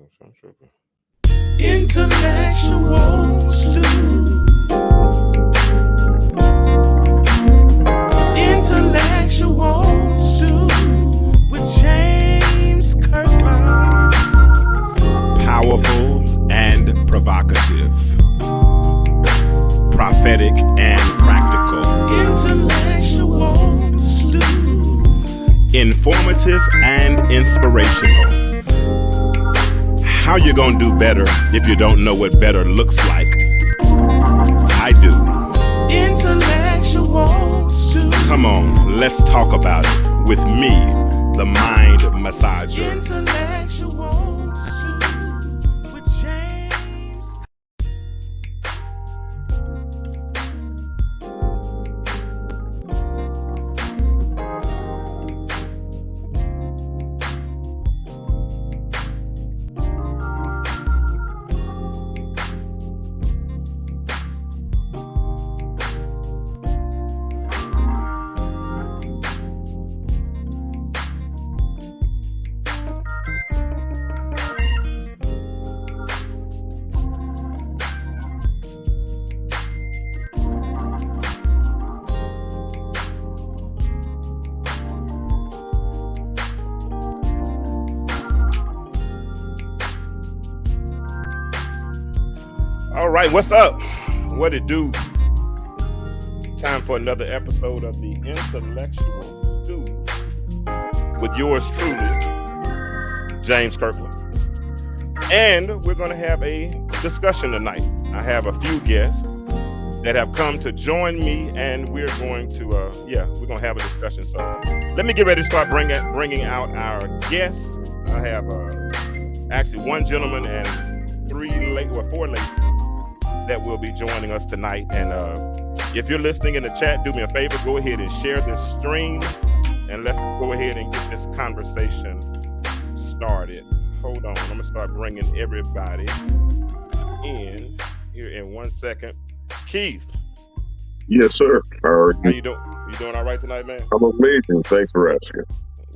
I'm tripping. Intellectual stew. Intellectual stew with James Kirkland. Powerful and provocative. Prophetic and practical. Intellectual stew. Informative and inspirational. How you gonna do better if you don't know what better looks like? I do. Intellectual stew. Come on, let's talk about it with me, the mind massager. Intellectual stew with James. All right, what's up? What it do? Time for another episode of the Intellectual Stew with yours truly, James Kirkland. And we're going to have a discussion tonight. I have a few guests that have come to join me, and we're going to, we're going to have a discussion. So let me get ready to start bringing out our guests. I have actually one gentleman and four ladies that will be joining us tonight. And if you're listening in the chat, do me a favor, go ahead and share this stream, and let's go ahead and get this conversation started. Hold on, I'm gonna start bringing everybody in here in 1 second. Keith. Yes, sir. How you doing? You doing all right tonight, man? I'm amazing. Thanks for asking.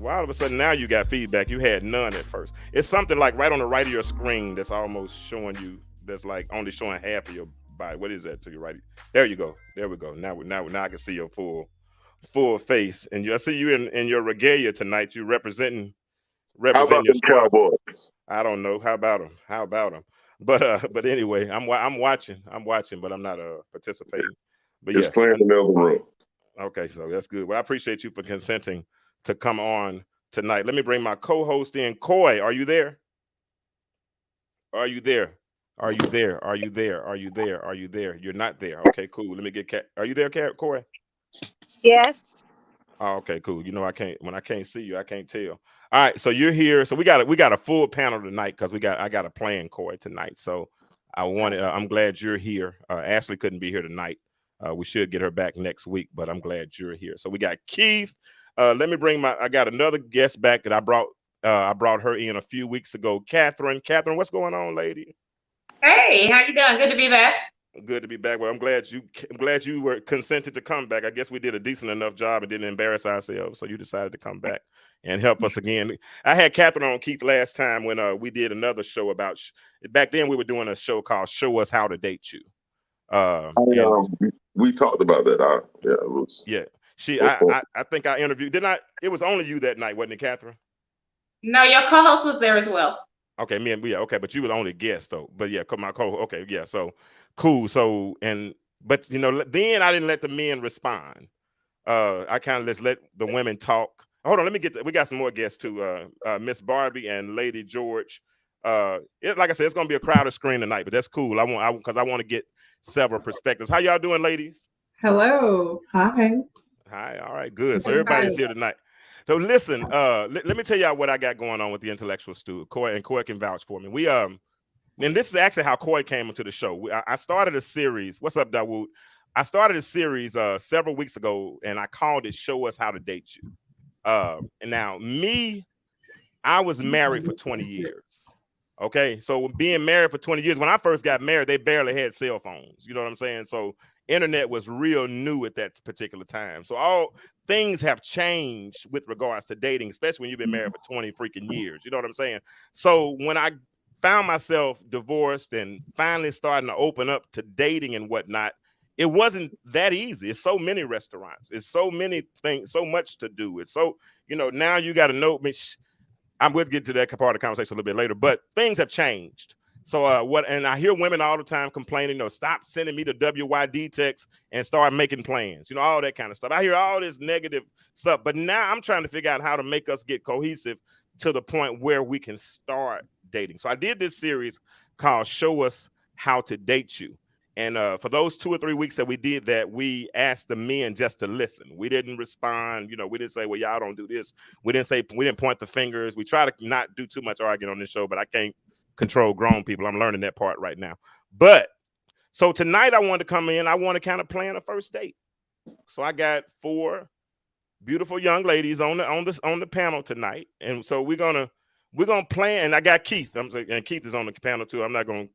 Well, all of a sudden now you got feedback. You had none at first. It's something like right on the right of your screen that's almost showing you, that's like only showing half of your body. What is that to your right? There you go. There we go. Now I can see your full face. And I see you in your regalia tonight. You representing How about your the squad. Cowboys? I don't know. How about them? But anyway, I'm watching, but I'm not participating. But It's playing in the other room. Okay, so that's good. Well, I appreciate you for consenting to come on tonight. Let me bring my co-host in. Coy, are you there? Are you there? Are you there? Are you there? Are you there? Are you there? You're not there. Okay, cool. Let me get Cat. Are you there, Coy? Yes. Oh, okay, cool. You know, when I can't see you, I can't tell. All right, so you're here. So we got a full panel tonight because I got a plan, Coy, tonight. So I'm glad you're here. Ashley couldn't be here tonight. We should get her back next week, but I'm glad you're here. So we got Keith. Let me I got another guest back that I brought her in a few weeks ago. Catherine, what's going on, lady? Hey, how you doing? Good to be back. Good to be back. Well, I'm glad you were consented to come back. I guess we did a decent enough job and didn't embarrass ourselves, so you decided to come back and help us again. I had Catherine on, Keith, last time when we did another show about. Back then, we were doing a show called "Show Us How to Date You." We talked about that. It was. Yeah. I think I interviewed. Didn't I? It was only you that night, wasn't it, Catherine? No, your co-host was there as well. Okay, okay, but you were the only guest though. But yeah, my okay, yeah, so cool. So but then I didn't let the men respond. I kind of just let the women talk. Hold on, we got some more guests too. Miss Barbie and Lady George. Like I said, it's gonna be a crowded screen tonight, but that's cool. Because I want to get several perspectives. How y'all doing, ladies? Hello. Hi. Hi. All right. Good. So everybody's here tonight. So listen. Let me tell y'all what I got going on with the Intellectual Stew. Coy can vouch for me. We and this is actually how Coy came into the show. I started a series. What's up, Dawood? I started a series several weeks ago, and I called it "Show Us How to Date You." And now I was married for 20 years. Okay, so being married for 20 years, when I first got married, they barely had cell phones. You know what I'm saying? So internet was real new at that particular time. So all things have changed with regards to dating, especially when you've been married for 20 freaking years. You know what I'm saying? So when I found myself divorced and finally starting to open up to dating and whatnot, it wasn't that easy. It's so many restaurants. It's so many things, so much to do. It's so, now you got to know me. I'm going to get to that part of the conversation a little bit later, but things have changed. So and I hear women all the time complaining, stop sending me the WYD text and start making plans, all that kind of stuff. I hear all this negative stuff, but now I'm trying to figure out how to make us get cohesive to the point where we can start dating. So I did this series called Show Us How to Date You. And for those 2 or 3 weeks that we did that, we asked the men just to listen. We didn't respond. We didn't say, well, y'all don't do this. We didn't point the fingers. We try to not do too much arguing on this show, but I can't control grown people. I'm learning that part right now. But so tonight I wanted to come in. I want to kind of plan a first date. So I got 4 beautiful young ladies on the panel tonight. And so we're gonna plan. And I got Keith. And Keith is on the panel too. I'm not gonna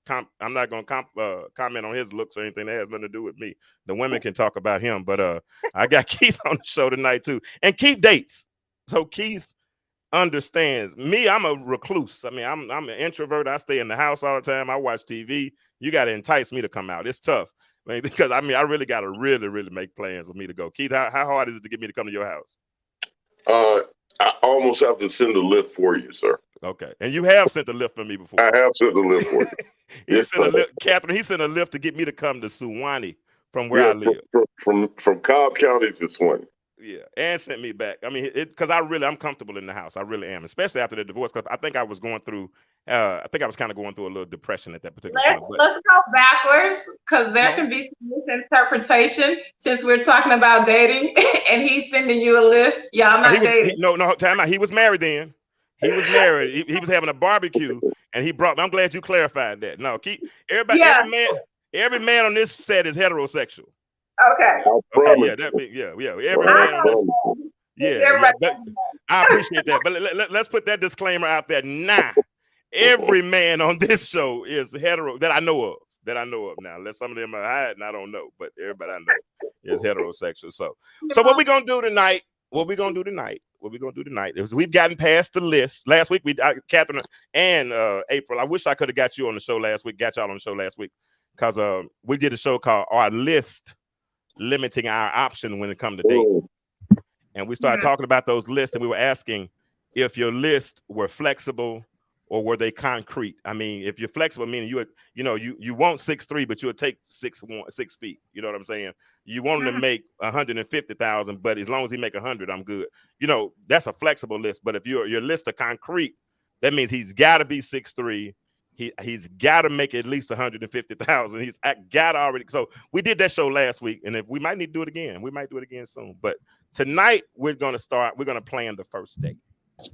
comment on his looks or anything that has nothing to do with me. The women can talk about him, but I got Keith on the show tonight too. And Keith dates. So Keith understands me. I'm a recluse. I mean, I'm an introvert. I stay in the house all the time. I watch TV. You got to entice me to come out. It's tough, man, because I really got to really make plans with me to go. Keith, how hard is it to get me to come to your house? I almost have to send a lift for you, sir. Okay, and you have sent a lift for me before. I have sent a lift for you. Catherine. He sent a lift to get me to come to Suwannee from where I live. From Cobb County to Suwannee. Yeah, and sent me back. I mean, because I'm comfortable in the house. I really am, especially after the divorce. Because I think I was going through. I think I was kind of going through a little depression at that particular point. Let's go backwards, because there can be some misinterpretation since we're talking about dating, and he's sending you a lift. Y'all not dating. No, time out. He was married then. He was married. He was having a barbecue, and he brought. I'm glad you clarified that. No, everybody. Yeah. Every man on this set is heterosexual. Okay. Yeah. Every man on this. I appreciate that. But let's put that disclaimer out there now. Every man on this show is hetero that I know of. Now. Unless some of them are hiding, I don't know. But everybody I know is heterosexual. So what we gonna do tonight? Is we've gotten past the list. Last week Catherine and April. I wish I could have got you on the show last week. Got y'all on the show last week because we did a show called Our List. Limiting our option when it comes to dating. And we started talking about those lists, and we were asking if your list were flexible or were they concrete. I mean, if you're flexible, meaning you want 6'3", but you'll take 6 feet. You know what I'm saying? You want him to make 150,000, but as long as he make 100, I'm good. That's a flexible list. But if your list are concrete, that means he's got to be 6'3". He's got to make at least 150,000. He's got already. So we did that show last week, and if we might need to do it again. We might do it again soon. But tonight we're going to plan the first date.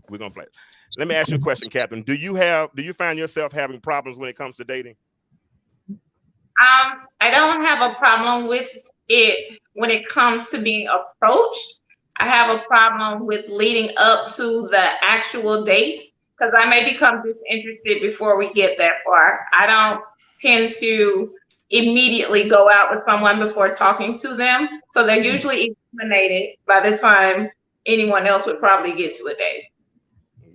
We're going to play. Let me ask you a question, Catherine. Do you find yourself having problems when it comes to dating? I don't have a problem with it when it comes to being approached. I have a problem with leading up to the actual date, because I may become disinterested before we get that far. I don't tend to immediately go out with someone before talking to them. So they're usually eliminated by the time anyone else would probably get to a date.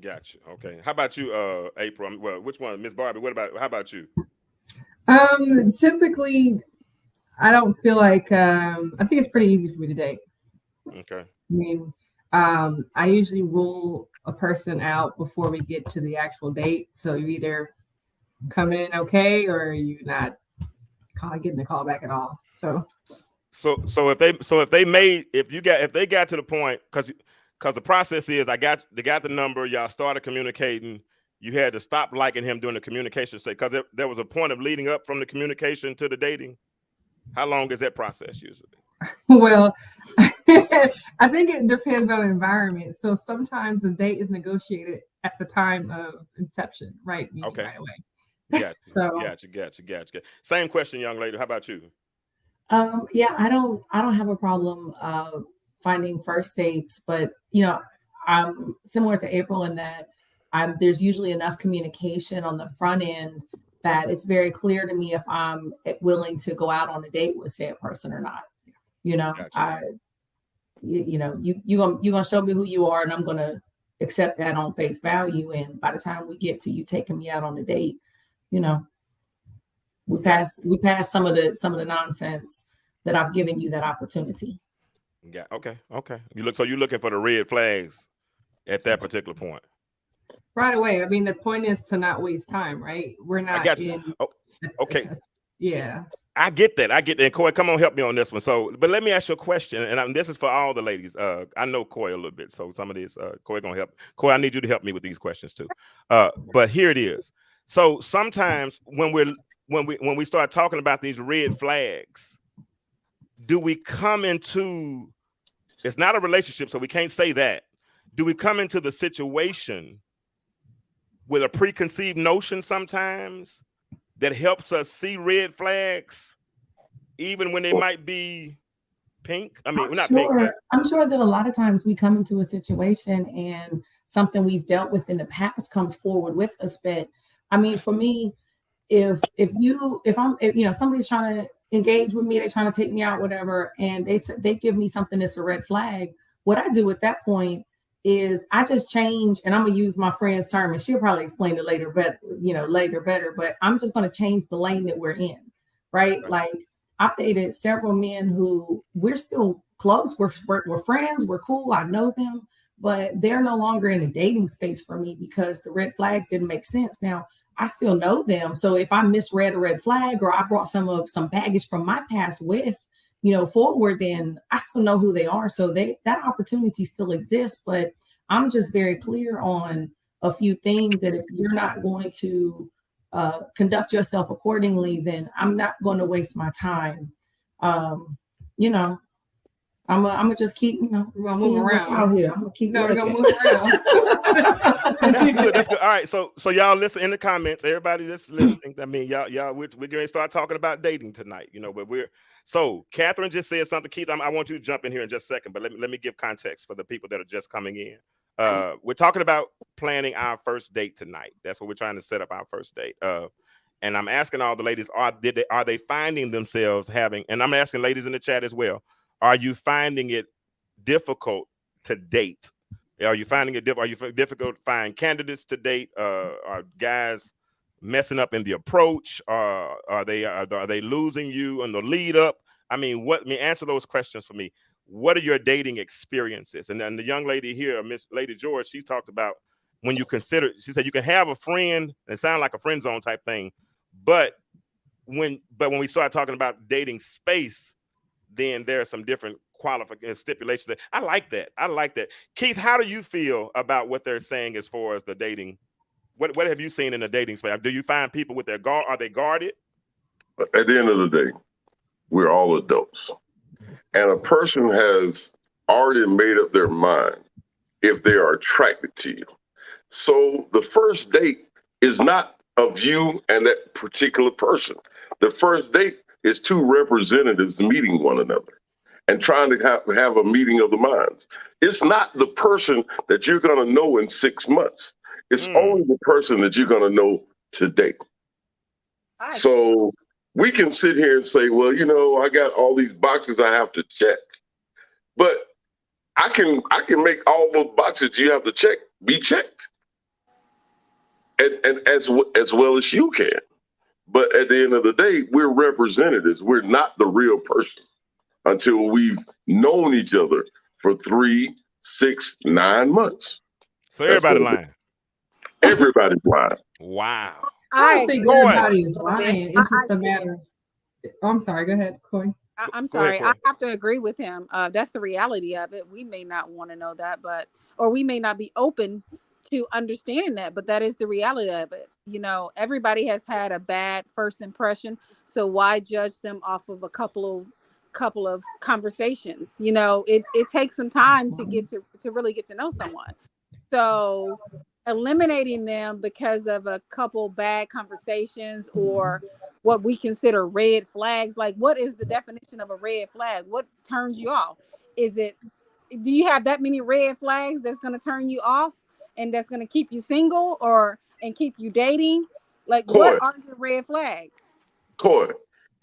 Gotcha. Okay. How about you, April? Well, which one? Miss Barbie, how about you? Typically, I don't feel like, I think it's pretty easy for me to date. Okay. I mean, I usually rule a person out before we get to the actual date. So you either come in okay, or you not getting the call back at all. So if they got to the point, because the process is they got the number, y'all started communicating, you had to stop liking him during the communication stage, because there was a point of leading up from the communication to the dating. How long is that process usually? Well, I think it depends on the environment. So sometimes a date is negotiated at the time of inception, right? Okay. Right away. Gotcha. Same question, young lady. How about you? Yeah, I don't have a problem finding first dates, but I'm similar to April in that there's usually enough communication on the front end that it's very clear to me if I'm willing to go out on a date with, say, a person or not. Gotcha. You're gonna show me who you are, and I'm gonna accept that on face value. And by the time we get to you taking me out on a date, you know, we pass some of the nonsense that I've given you that opportunity. Yeah. Okay. So you're looking for the red flags at that particular point. Right away. I mean, the point is to not waste time, right? We're not I got you. Okay. Yeah. I get that. And Coy, come on, help me on this one. So, but let me ask you a question, and this is for all the ladies. I know Coy a little bit, so some of these, Coy gonna help. Coy, I need you to help me with these questions too. But here it is. So sometimes when we start talking about these red flags, do we come into? It's not a relationship, so we can't say that. Do we come into the situation with a preconceived notion sometimes that helps us see red flags, even when they might be pink? I mean, pink. But I'm sure that a lot of times we come into a situation and something we've dealt with in the past comes forward with us. But I mean, for me, if somebody's trying to engage with me, they're trying to take me out, whatever, and they give me something that's a red flag, what I do at that point is I just change, and I'm gonna use my friend's term, and she'll probably explain it later, but later better. But I'm just gonna change the lane that we're in, right? Like I've dated several men who we're still close, we're friends, we're cool, I know them, but they're no longer in a dating space for me because the red flags didn't make sense. Now I still know them, so if I misread a red flag or I brought some baggage from my past with forward, then I still know who they are. So that opportunity still exists, but I'm just very clear on a few things that if you're not going to conduct yourself accordingly, then I'm not going to waste my time. I'm gonna just keep, we're gonna move around out here. I'm gonna keep. No, we're gonna move around. That's good. All right, so y'all listen in the comments. Everybody just listening. I mean, y'all, we're going to start talking about dating tonight. But so Catherine just said something. Keith, I want you to jump in here in just a second, but let me give context for the people that are just coming in. We're talking about planning our first date tonight. That's what we're trying to set up our first date. And I'm asking all the ladies, are they finding themselves having? And I'm asking ladies in the chat as well. Are you finding it difficult to date? Are you finding it difficult to find candidates to date? Are guys messing up in the approach? Are they losing you in the lead up? I mean, answer those questions for me. What are your dating experiences? And then the young lady here, Miss Lady George, she talked about when you consider. She said you can have a friend. It sounds like a friend zone type thing, but when we start talking about dating space, then there are some different qualifications, stipulations. I like that. Keith, how do you feel about what they're saying as far as the dating? What have you seen in the dating space? Do you find people with are they guarded? At the end of the day, we're all adults. And a person has already made up their mind if they are attracted to you. So the first date is not of you and that particular person. The first date is two representatives meeting one another and trying to have a meeting of the minds. It's not the person that you're going to know in 6 months. It's only the person that you're going to know today. So we can sit here and say, well, I got all these boxes I have to check. But I can make all those boxes you have to check be checked. And as well as you can. But at the end of the day, we're representatives. We're not the real person until we've known each other for 3, 6, 9 months. So everybody lying. Everybody's lying. Wow. I don't think everybody is lying. It's just a matter. I'm sorry. Go ahead, Corey. I'm sorry. I have to agree with him. That's the reality of it. We may not want to know that, or we may not be open to understanding that, but that is the reality of it. Everybody has had a bad first impression, so why judge them off of a couple of conversations? It takes some time to get to really get to know someone. So eliminating them because of a couple bad conversations or what we consider red flags, like what is the definition of a red flag? What turns you off? Do you have that many red flags that's going to turn you off and that's going to keep you single and keep you dating? Like, what are your red flags? Coy,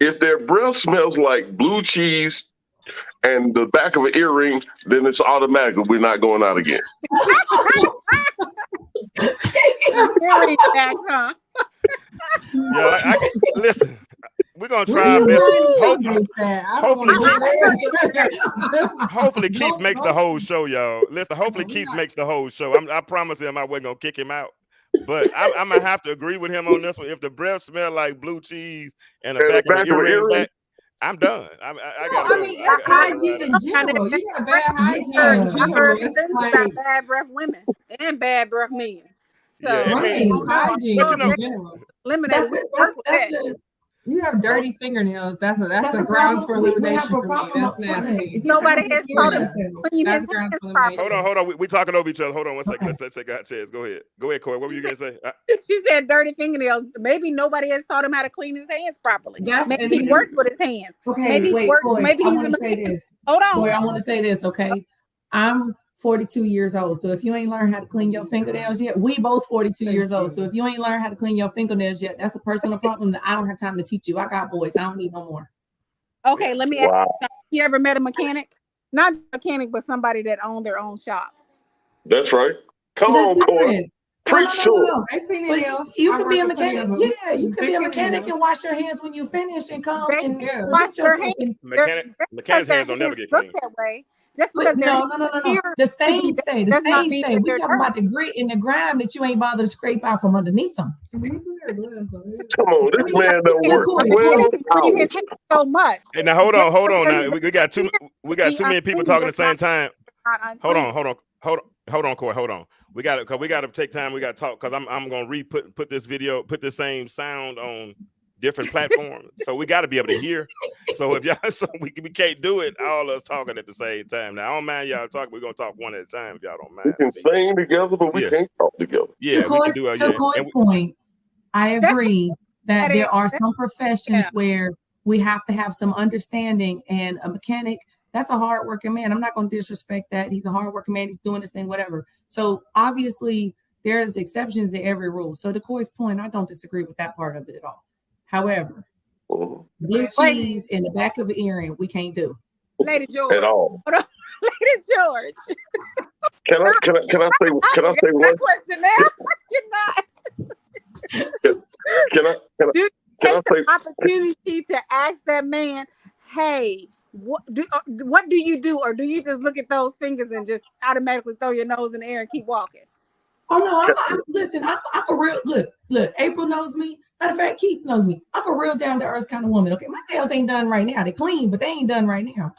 if their breath smells like blue cheese and the back of an earring, then it's automatic we're not going out again. Greenbacks, huh? Yeah, listen. We're gonna Where try our you best. finding your Hope, dates at? I don't hopefully, want to Keith, go there. hopefully Keith No, makes the no, whole show, y'all. Listen, hopefully we're Keith not. makes the whole show. I promise him I wasn't gonna kick him out, but I'm gonna have to agree with him on this one. If the breath smell like blue cheese and the And the back of the back of the earring earring. back, I'm done. I No, gotta I go. mean it's I gotta hygiene ride in out. general. You got bad hygiene Yeah. in I general. heard It's things like about bad breath women and bad breath men. So Yeah, right, and, I don't it's know. hygiene but you in know, general. Eliminate. That's We it. work with That's that. the You have hold, dirty fingernails. That's that's a a grounds problem. for We have elimination a for me. problem That's up front. nasty. If you're not Nobody gonna take has care of taught him yourself. to clean That's his grounds hands for properly. elimination. hold on. We talking over each other. Hold on one second. Okay. Let's take our chance. Go ahead, Corey. What were you gonna say? She said dirty fingernails. Maybe nobody has taught him how to clean his hands properly. That's Maybe and he then works with his hands. Okay, Maybe he wait, works. Corey. Maybe I he's want a to say mechanic. this. Hold on. Corey, I want to say this. Okay, I'm 42 years old. So if you ain't learned how to clean your fingernails yet, we both 42 years old. So if you ain't learned how to clean your fingernails yet, that's a personal problem that I don't have time to teach you. I got boys. I don't need no more. Okay, let me ask Wow. you something. You ever met a mechanic? Not just a mechanic, but somebody that owned their own shop. That's right. Come But that's on, Corey. different. No, no, Preach no, to no, it. no. they clean But their nails. you I can be a work with plenty mechanic. of them. Yeah, you can They be a clean their mechanic and nails. wash your hands when you finish and come They and Yeah. wash present their yourself. hands. Mechanics Because their hands don't never hands get look clean. that way. Just But because their no, hands no, no, no, no. appear The to be stains dirty stay. The does not stains mean stay. that We they're talking about dirty. the grit and the grime that you ain't bothered to scrape out from underneath them. We do wear gloves, though. Come on, I this mean, man done a But worked Corey, mechanic 12 can clean his hours. hands so much. Hey, now Just hold on. because Now it we got too be many people unclean talking at the does same time. not Hold unclean. on, Corey. Hold on. We got to take time. We got to talk because I'm gonna put this video, put the same sound on different platforms. So we got to be able to hear. So if y'all, so we can't do it all us talking at the same time. Now I don't mind y'all talking. We're gonna talk one at a time if y'all don't We mind. can sing together, but we Yeah, can't talk together. yeah, we can do To yeah. Corey's And point, I That's agree that there are some professions yeah. where we have to have some understanding, and a mechanic, that's a hardworking man. I'm not going to disrespect that. He's a hardworking man. He's doing this thing, whatever. So obviously, there's exceptions to every rule. So to Corey's point, I don't disagree with that part of it at all. However, Mhm. blue Wait. cheese in the back of an earring, we can't do. Lady George. At all. Hold on. Lady George. Can I say That one? question now. Can I Do you can I take the say opportunity to ask that man, hey, what do you do? Or do you just look at those fingers and just automatically throw your nose in the air and keep walking? Oh no, listen, I'm a real look. April knows me. Matter of fact, Keith knows me. I'm a real down to earth kind of woman. Okay, my nails ain't done right now. They clean, but they ain't done right now.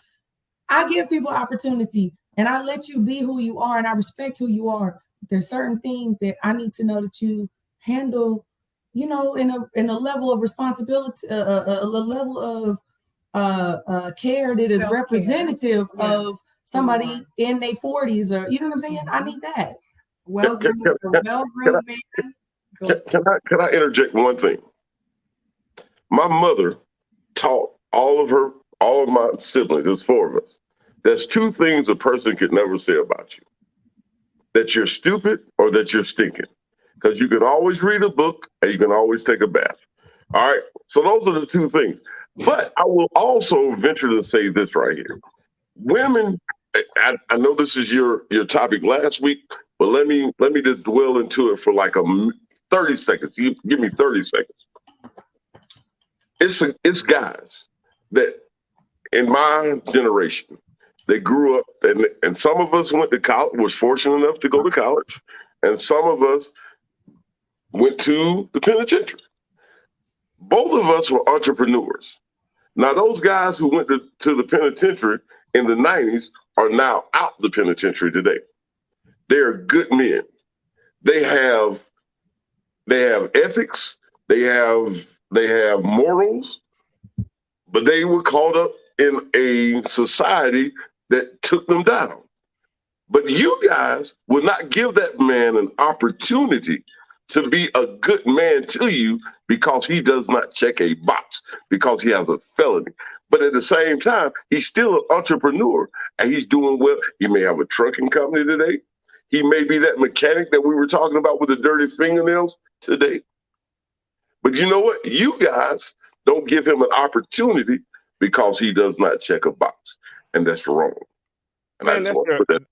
I give people opportunity, and I let you be who you are, and I respect who you are. There's certain things that I need to know that you handle, in a level of responsibility, a level of care that is Self-care. representative Yes. of somebody in their 40s, or you know what I'm saying. I need that. Well-groomed man. can I interject one thing? My mother taught all of my siblings, there's 4 of us. There's 2 things a person could never say about you. That you're stupid or that you're stinking. Because you can always read a book and you can always take a bath. All right. So those are the 2 things. But I will also venture to say this right here. Women, I know this is your topic last week, but let me just dwell into it for like 30 seconds. You give me 30 seconds. It's guys that in my generation, they grew up and some of us went to college, was fortunate enough to go to college, and some of us went to the penitentiary. Both of us were entrepreneurs. Now, those guys who went to the penitentiary in the 90s are now out the penitentiary today. They're good men. They have ethics. They have morals, but they were caught up in a society that took them down. But you guys will not give that man an opportunity to be a good man to you because he does not check a box, because he has a felony. But at the same time, he's still an entrepreneur and he's doing well. He may have a trucking company today. He may be that mechanic that we were talking about with the dirty fingernails today. But you know what? You guys don't give him an opportunity because he does not check a box. And that's wrong. And I Man, just want to put that.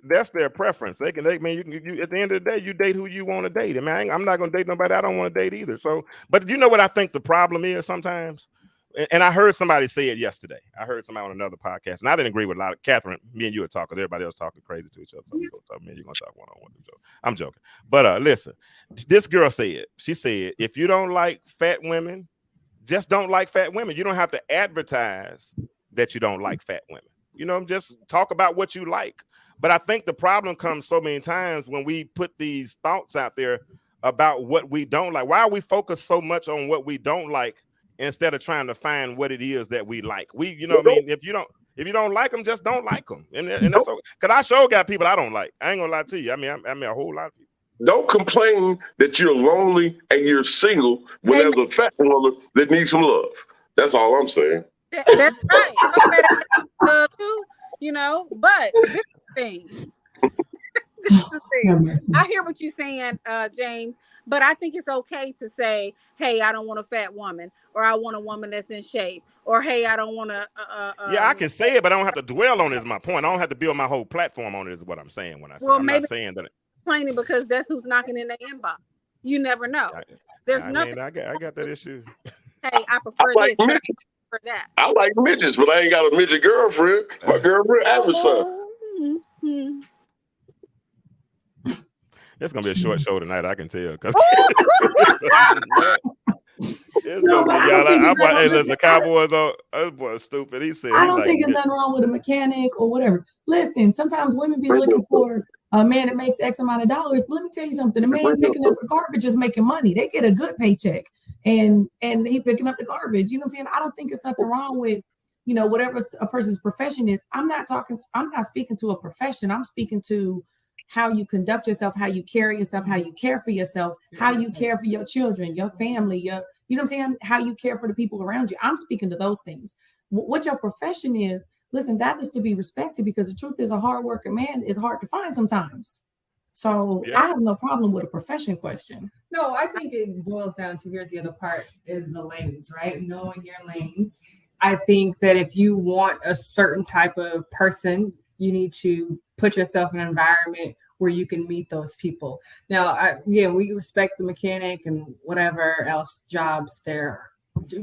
that's their preference. They man, you at the end of the day, you date who you want to date. I mean, I'm not gonna date nobody I don't want to date either. So, but you know what I think the problem is sometimes, and I heard somebody say it yesterday. I heard somebody on another podcast, and I didn't agree with a lot of Catherine. Me and you were talking, everybody else talking crazy to each other. So me and you gonna talk one on one. I'm joking, but listen, this girl said, she said, if you don't like fat women, just don't like fat women. You don't have to advertise that you don't like fat women. You know, just talk about what you like. But I think the problem comes so many times when we put these thoughts out there about what we don't like. Why are we focused so much on what we don't like instead of trying to find what it is that we like? You know what I mean? If you don't like them, just don't like them. And that's okay. Because I sure got people I don't like. I ain't gonna lie to you. I mean a whole lot of people. Don't complain that you're lonely and you're single when there's a fat woman that needs some love. That's all I'm saying. That's right. Love too, you know. But this is the thing. This is the thing. I hear what you're saying, James. But I think it's okay to say, "Hey, I don't want a fat woman," or "I want a woman that's in shape," or "Hey, I don't want to." Yeah, I can say it, but I don't have to dwell on it. Is my point. I don't have to build my whole platform on it. Is what I'm saying when I say. I'm not saying that. Complaining because that's who's knocking in the inbox. You never know. There's nothing. Mean, I got that issue. Hey, I prefer this. Midgets. For that. I like midgets, but I ain't got a midget girlfriend. My girlfriend average son. It's gonna be a short show tonight. I can tell because it's gonna be y'all. Hey, listen, the Cowboys are. This boy is stupid. He said. I don't think there's nothing wrong with a mechanic or whatever. Listen, sometimes women be looking for a man that makes X amount of dollars. Let me tell you something. The man picking up the garbage is making money. They get a good paycheck, and he picking up the garbage. You know what I'm saying? I don't think it's nothing wrong with, you know, whatever a person's profession is. I'm not speaking to a profession. I'm speaking to how you conduct yourself, how you carry yourself, how you care for yourself, how you care for your children, your family, you know what I'm saying? How you care for the people around you. I'm speaking to those things. What your profession is, listen, that is to be respected, because the truth is a hardworking man is hard to find sometimes. So I have no problem with a profession question. No, I think it boils down to, here's the other part, is the lanes, right? Knowing your lanes. I think that if you want a certain type of person, you need to put yourself in an environment where you can meet those people. Now, we respect the mechanic and whatever else jobs they're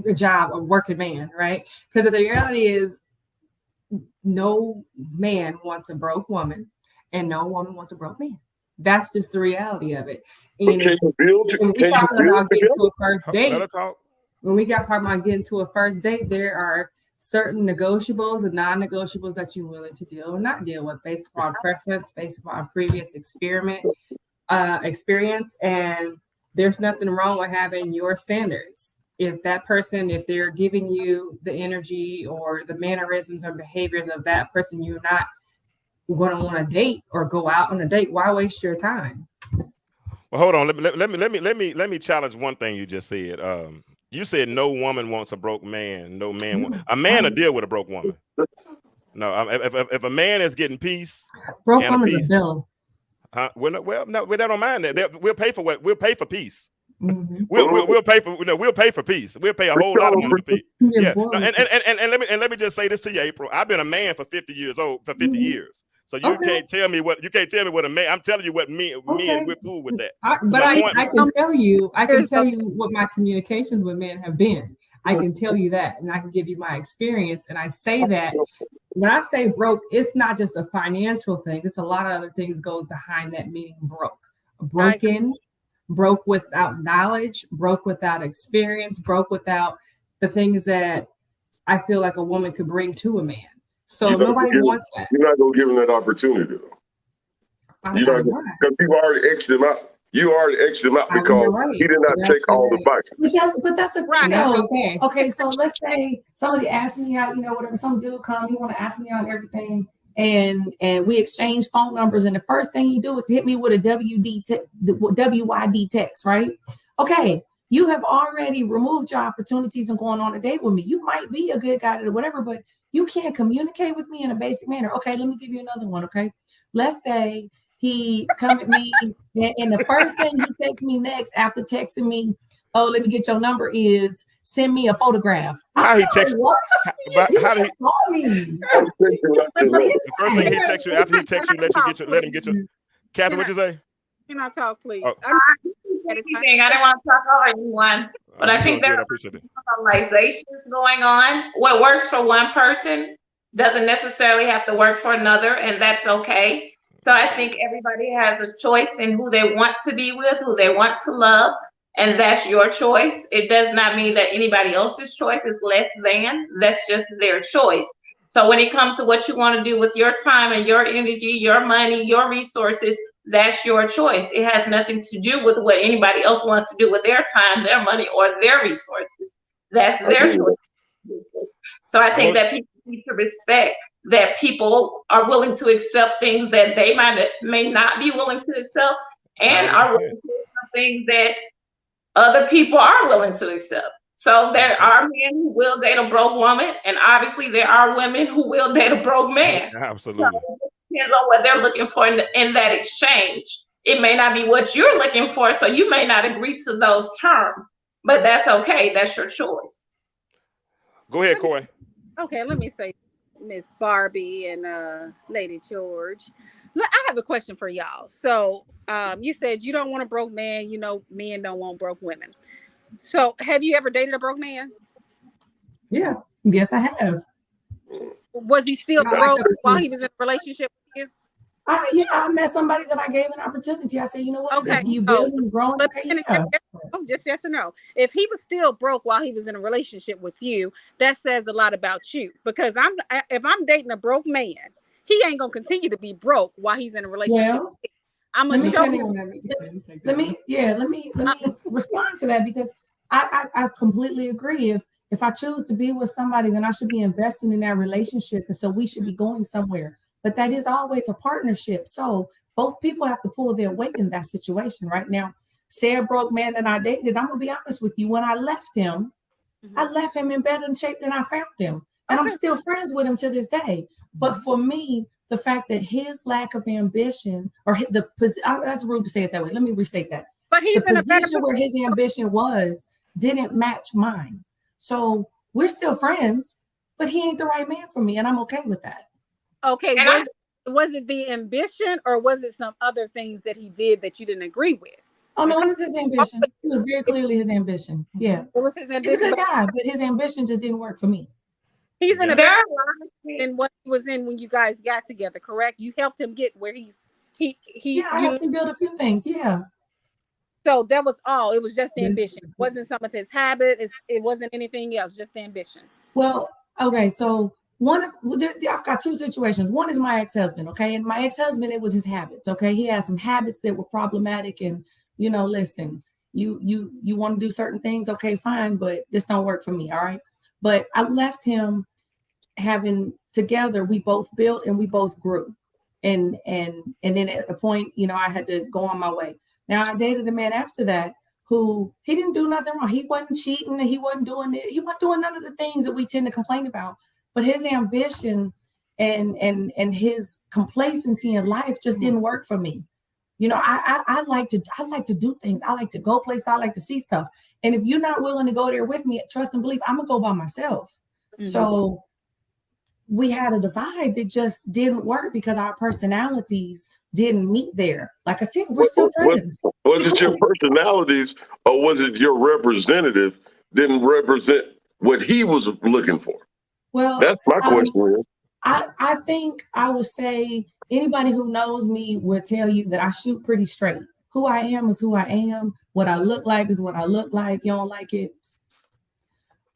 a job, a working man, right? Because the reality is, no man wants a broke woman, and no woman wants a broke man. That's just the reality of it. And when we talking about getting to a first date, there are certain negotiables and non-negotiables that you're willing to deal or not deal with based upon preference, based upon previous experience. And there's nothing wrong with having your standards. If that person, if they're giving you the energy or the mannerisms or behaviors of that person, you're not going to want to date or go out on a date. Why waste your time? Well, hold on. Let me challenge one thing you just said. You said no woman wants a broke man. No man wants a man to deal with a broke woman. No, if a man is getting peace, broke woman's a bill. We don't mind that. We'll pay for peace. Mm-hmm. We'll pay for peace. We'll pay a whole lot of money for peace. Yeah. And let me just say this to you, April. I've been a man for 50 years. So you can't tell me what a man. I'm telling you what me and we're cool with that. I can tell you what my communications with men have been. I can tell you that, and I can give you my experience. And I say that when I say broke, it's not just a financial thing. It's a lot of other things goes behind that meaning broke. Broke without knowledge, broke without experience, broke without the things that I feel like a woman could bring to a man. So nobody wants that. You're not going to give him that opportunity, though. Because you've already exited him out. You already exited him out because he did not check all the boxes. But that's a right. That's okay. Okay, so let's say somebody asks me out, whatever, some dude come, he want to ask me out and everything. And we exchange phone numbers, and the first thing he do is hit me with a WYD text, right? Okay, you have already removed your opportunities and going on a date with me. You might be a good guy or whatever, but you can't communicate with me in a basic manner. Okay, let me give you another one, okay? Let's say he come at me, and the first thing he texts me next after texting me, oh, let me get your number, is send me a photograph. How I he said, text? what? How did he? Just call me. The first thing he text you after he text you, let him get you. Kathy, what you say? Can I talk, please? Oh. I'm at a time. Anything. I didn't want to talk over anyone, but I You think doing there good. I are appreciate it. generalizations going on. What works for one person doesn't necessarily have to work for another, and that's okay. So I think everybody has a choice in who they want to be with, who they want to love, and that's your choice. It does not mean that anybody else's choice is less than. That's just their choice. So when it comes to what you want to do with your time and your energy, your money, your resources, that's your choice. It has nothing to do with what anybody else wants to do with their time, their money, or their resources. That's their choice. So I think that people need to respect that people are willing to accept things that they may not be willing to accept, and are willing to accept things that other people are willing to accept. So there are men who will date a broke woman, and obviously there are women who will date a broke man. Absolutely. So it depends on what they're looking for in that exchange. It may not be what you're looking for, so you may not agree to those terms, but that's okay. That's your choice. Go ahead, Coy. Okay, let me say, Miss Barbie and Lady George. Look, I have a question for y'all. So, you said you don't want a broke man. You know, men don't want broke women. So, have you ever dated a broke man? Yeah. Yes, I have. Was he still broke while he was in a relationship with you? Yeah, I met somebody that I gave an opportunity. I said, you know what? Okay, You build and growing. but Okay, yeah. just yes or no. If he was still broke while he was in a relationship with you, that says a lot about you. Because if I'm dating a broke man, he ain't gonna continue to be broke while he's in a relationship. Well, I'm gonna show him. Let me respond to that, because I completely agree. If I choose to be with somebody, then I should be investing in that relationship, and so we should be going somewhere. But that is always a partnership. So both people have to pull their weight in that situation. Right now, say a broke man that I dated, I'm gonna be honest with you. When I left him, I left him in better shape than I found him, and I'm still friends with him to this day. But for me, the fact that his lack of ambition, or that's rude to say it that way. Let me restate that. But he's the in a better position where his ambition didn't match mine. So we're still friends, but he ain't the right man for me, and I'm okay with that. Okay, was it the ambition, or was it some other things that he did that you didn't agree with? Oh no, it was his ambition. It was very clearly his ambition. Yeah, it was his ambition. He's a good guy, but his ambition just didn't work for me. He's in a better than what he was in when you guys got together, correct? You helped him get where I helped him build a few things. Yeah. So that was all. It was just the ambition. It wasn't some of his habits. It wasn't anything else. Just the ambition. Well, okay. So I've got two situations. One is my ex-husband. Okay, and my ex-husband, it was his habits. Okay, he had some habits that were problematic, and listen, you want to do certain things. Okay, fine, but this don't work for me. All right. But I left him together. We both built and we both grew. And then at a point, I had to go on my way. Now I dated a man after that who he didn't do nothing wrong. He wasn't cheating, and he wasn't doing it. He wasn't doing none of the things that we tend to complain about. But his ambition and his complacency in life just didn't work for me. I like to do things. I like to go places. I like to see stuff. And if you're not willing to go there with me, trust and believe, I'm gonna go by myself. Mm-hmm. So we had a divide that just didn't work because our personalities didn't meet there. Like I said, we're still friends. Was it your personalities, or was it your representative didn't represent what he was looking for? Well, that's my question. I think I would say anybody who knows me would tell you that I shoot pretty straight. Who I am is who I am. What I look like is what I look like. You don't like it.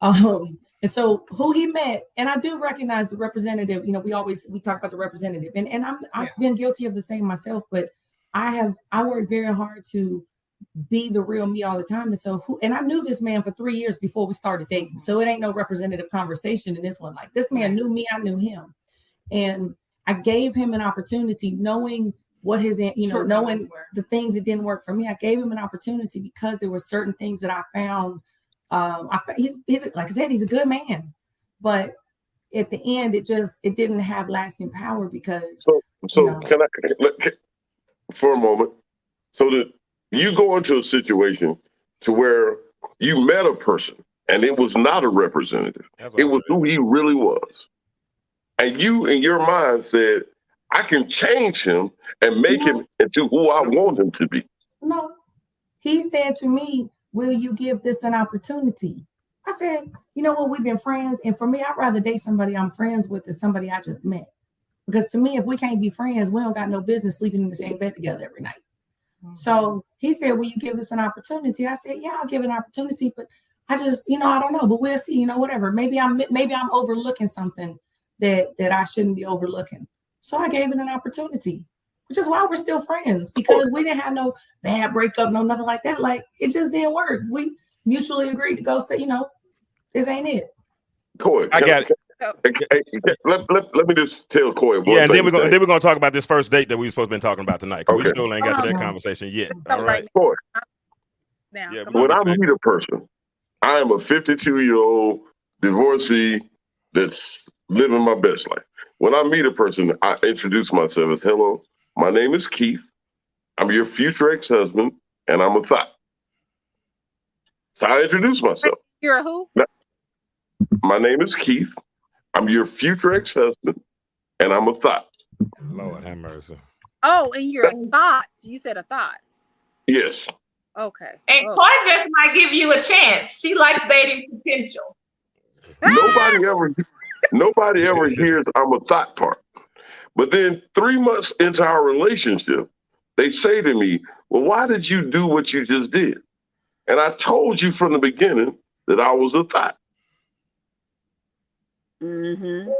And so who he met, and I do recognize the representative. We talk about the representative, and I've been guilty of the same myself. But I work very hard to be the real me all the time. And so and I knew this man for 3 years before we started dating. So it ain't no representative conversation in this one. Like, this man knew me, I knew him, and I gave him an opportunity, knowing what knowing the things that didn't work for me. I gave him an opportunity because there were certain things that I found. He's like I said, he's a good man, but at the end, it didn't have lasting power because. So can I for a moment? So that you go into a situation to where you met a person And it was not a representative. That's what It I'm was who he really was. And you, in your mind, said, I can change him and make him into who I want him to be. No. He said to me, will you give this an opportunity? I said, you know what, we've been friends. And for me, I'd rather date somebody I'm friends with than somebody I just met. Because to me, if we can't be friends, we don't got no business sleeping in the same bed together every night. So he said, will you give this an opportunity? I said, yeah, I'll give it an opportunity, but I just, I don't know, but we'll see, whatever. Maybe I'm overlooking something that I shouldn't be overlooking. So I gave it an opportunity, which is why we're still friends, because we didn't have no bad breakup, no nothing like that. Like, it just didn't work. We mutually agreed to go say, this ain't it. Corey, I got it. Let me just tell Corey one Yeah, and thing. then we're gonna talk about this first date that we were supposed to be talking about tonight. We Okay. still ain't got to that conversation yet. All right. Corey, Now, Yeah, when I meet a person, I am a 52-year-old divorcee that's living my best life. When I meet a person, I introduce myself as, hello, my name is Keith. I'm your future ex-husband, and I'm a thought. So I introduce myself. You're a who? My name is Keith. I'm your future ex-husband, and I'm a thought. Lord have mercy. Oh, and you're a thought. You said a thought. Yes. Okay. And Coy just might give you a chance. She likes dating potential. Nobody ever hears I'm a thought part. But then 3 months into our relationship, they say to me, well, why did you do what you just did? And I told you from the beginning that I was a thought. Mm-hmm.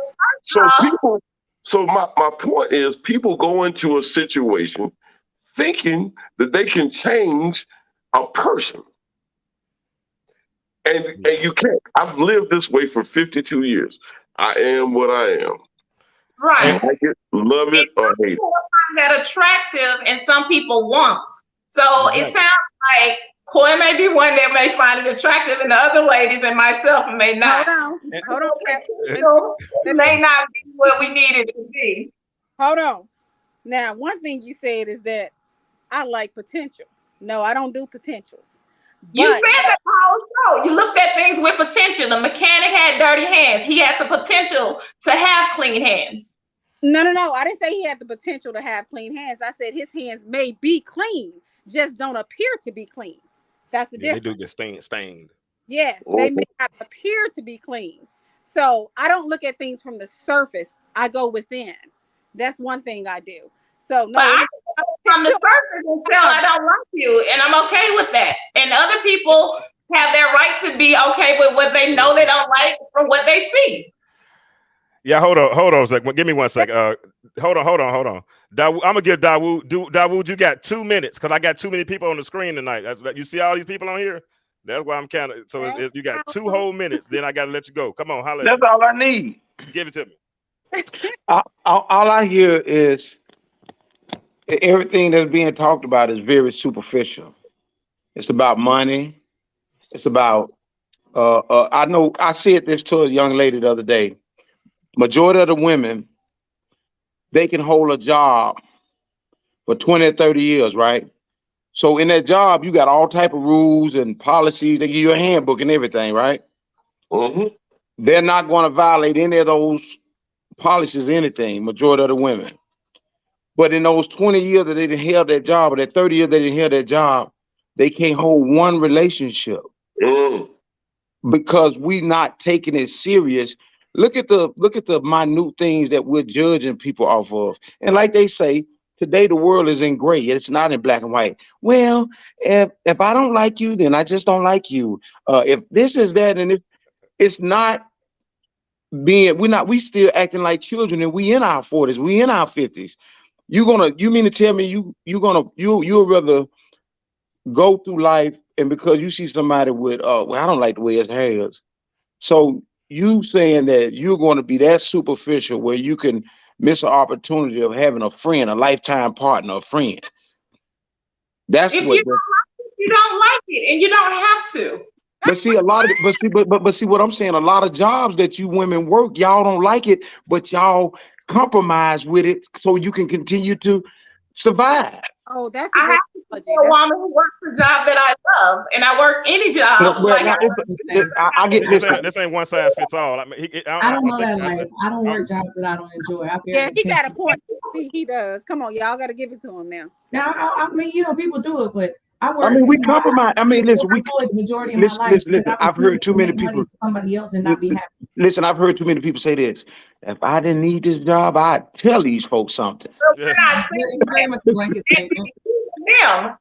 So my point is, people go into a situation thinking that they can change a person. And you can't. I've lived this way for 52 years. I am what I am. Right. Like it, love it, or hate it. People find that attractive and some people won't. So It sounds like Coy may be one that may find it attractive, and the other ladies and myself may not. Hold on. It may not be what we need it to be. Hold on. Now, one thing you said is that I like potential. No, I don't do potentials. You said that also. You looked at things with potential. The mechanic had dirty hands. He has the potential to have clean hands. No. I didn't say he had the potential to have clean hands. I said his hands may be clean, just don't appear to be clean. That's the difference. They do get stained. Yes, they may not appear to be clean. So I don't look at things from the surface. I go within. That's one thing I do. So no. But I from the surface and tell I don't like you, and I'm okay with that. And other people have their right to be okay with what they know they don't like from what they see. Yeah, hold on a second. Give me 1 second. Hold on. I'm gonna give Dawood. Dawood, you got 2 minutes because I got too many people on the screen tonight. You see all these people on here. That's why I'm counting. So you got 2 whole minutes. Then I gotta let you go. Come on, holla. That's all I need. Give it to me. All I hear is everything that's being talked about is very superficial. It's about money. It's about I know I said this to a young lady the other day. Majority of the women, they can hold a job for 20 or 30 years, right? So in that job, you got all type of rules and policies. They give you a handbook and everything, right? Mm-hmm. They're not going to violate any of those policies, anything, majority of the women. But in those 20 years that they didn't have that job, or that 30 years they didn't have that job, they can't hold one relationship because we not taking it serious. Look at the minute things that we're judging people off of. And like they say, today the world is in gray. It's not in black and white. Well, if I don't like you, then I just don't like you. If this is that, and if it's not being, we still acting like children, and we in our 40s, we in our 50s. You mean to tell me you'll rather go through life, and because you see somebody with well, I don't like the way his hair is. So you saying that you're going to be that superficial where you can miss an opportunity of having a friend, a lifetime partner, a friend. That's if what you don't like it, and you don't have to. But see, but see what I'm saying. A lot of jobs that you women work, y'all don't like it, but y'all compromise with it so you can continue to survive. Oh, that's a I good have to be analogy. a woman who works a job that I love, and I work any job. Well, Like now I get listen. This ain't one size fits all. I mean, I don't know think, that life. I don't work jobs that I don't enjoy. I Yeah, barely he got a attention. point. He does. Come on, y'all got to give it to him now. Now, I mean, people do it, but I I work. mean, we compromise. I mean, listen, we employed the majority of my life listen. because I I've heard refuse too to many make money people. for somebody else and not be happy. Listen, I've heard too many people say this. If I didn't need this job, I'd tell these folks something. we're not It's very much a blanket statement. them.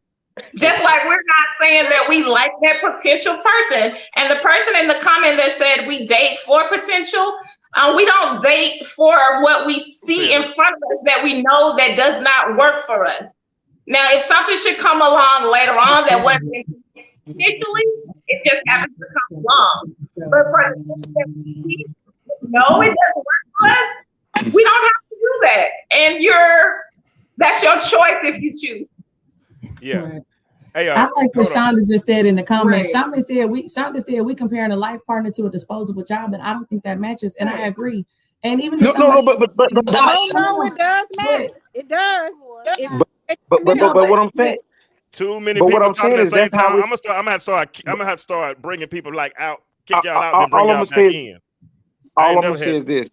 Just like we're not saying that we like that potential person. And the person in the comment that said we date for potential, we don't date for what we see in front of us that we know that does not work for us. Now, if something should come along later on that wasn't potentially, it just happens to come along. But for the things that we see, no, it doesn't work for us, we don't have to do that. And that's your choice if you choose. Yeah. Right. Hey, I like what Shonda just said in the comments. Right. Shonda said we comparing a life partner to a disposable job, and I don't think that matches. And I agree. And even No, if somebody, but No, it does match. It does. but what I'm saying. Too many But what people I'm talking saying at is the same that's how time. I'm gonna have to start bringing people like out, kick y'all out, then bring all I'm y'all gonna back say, in. all I'm gonna say is this.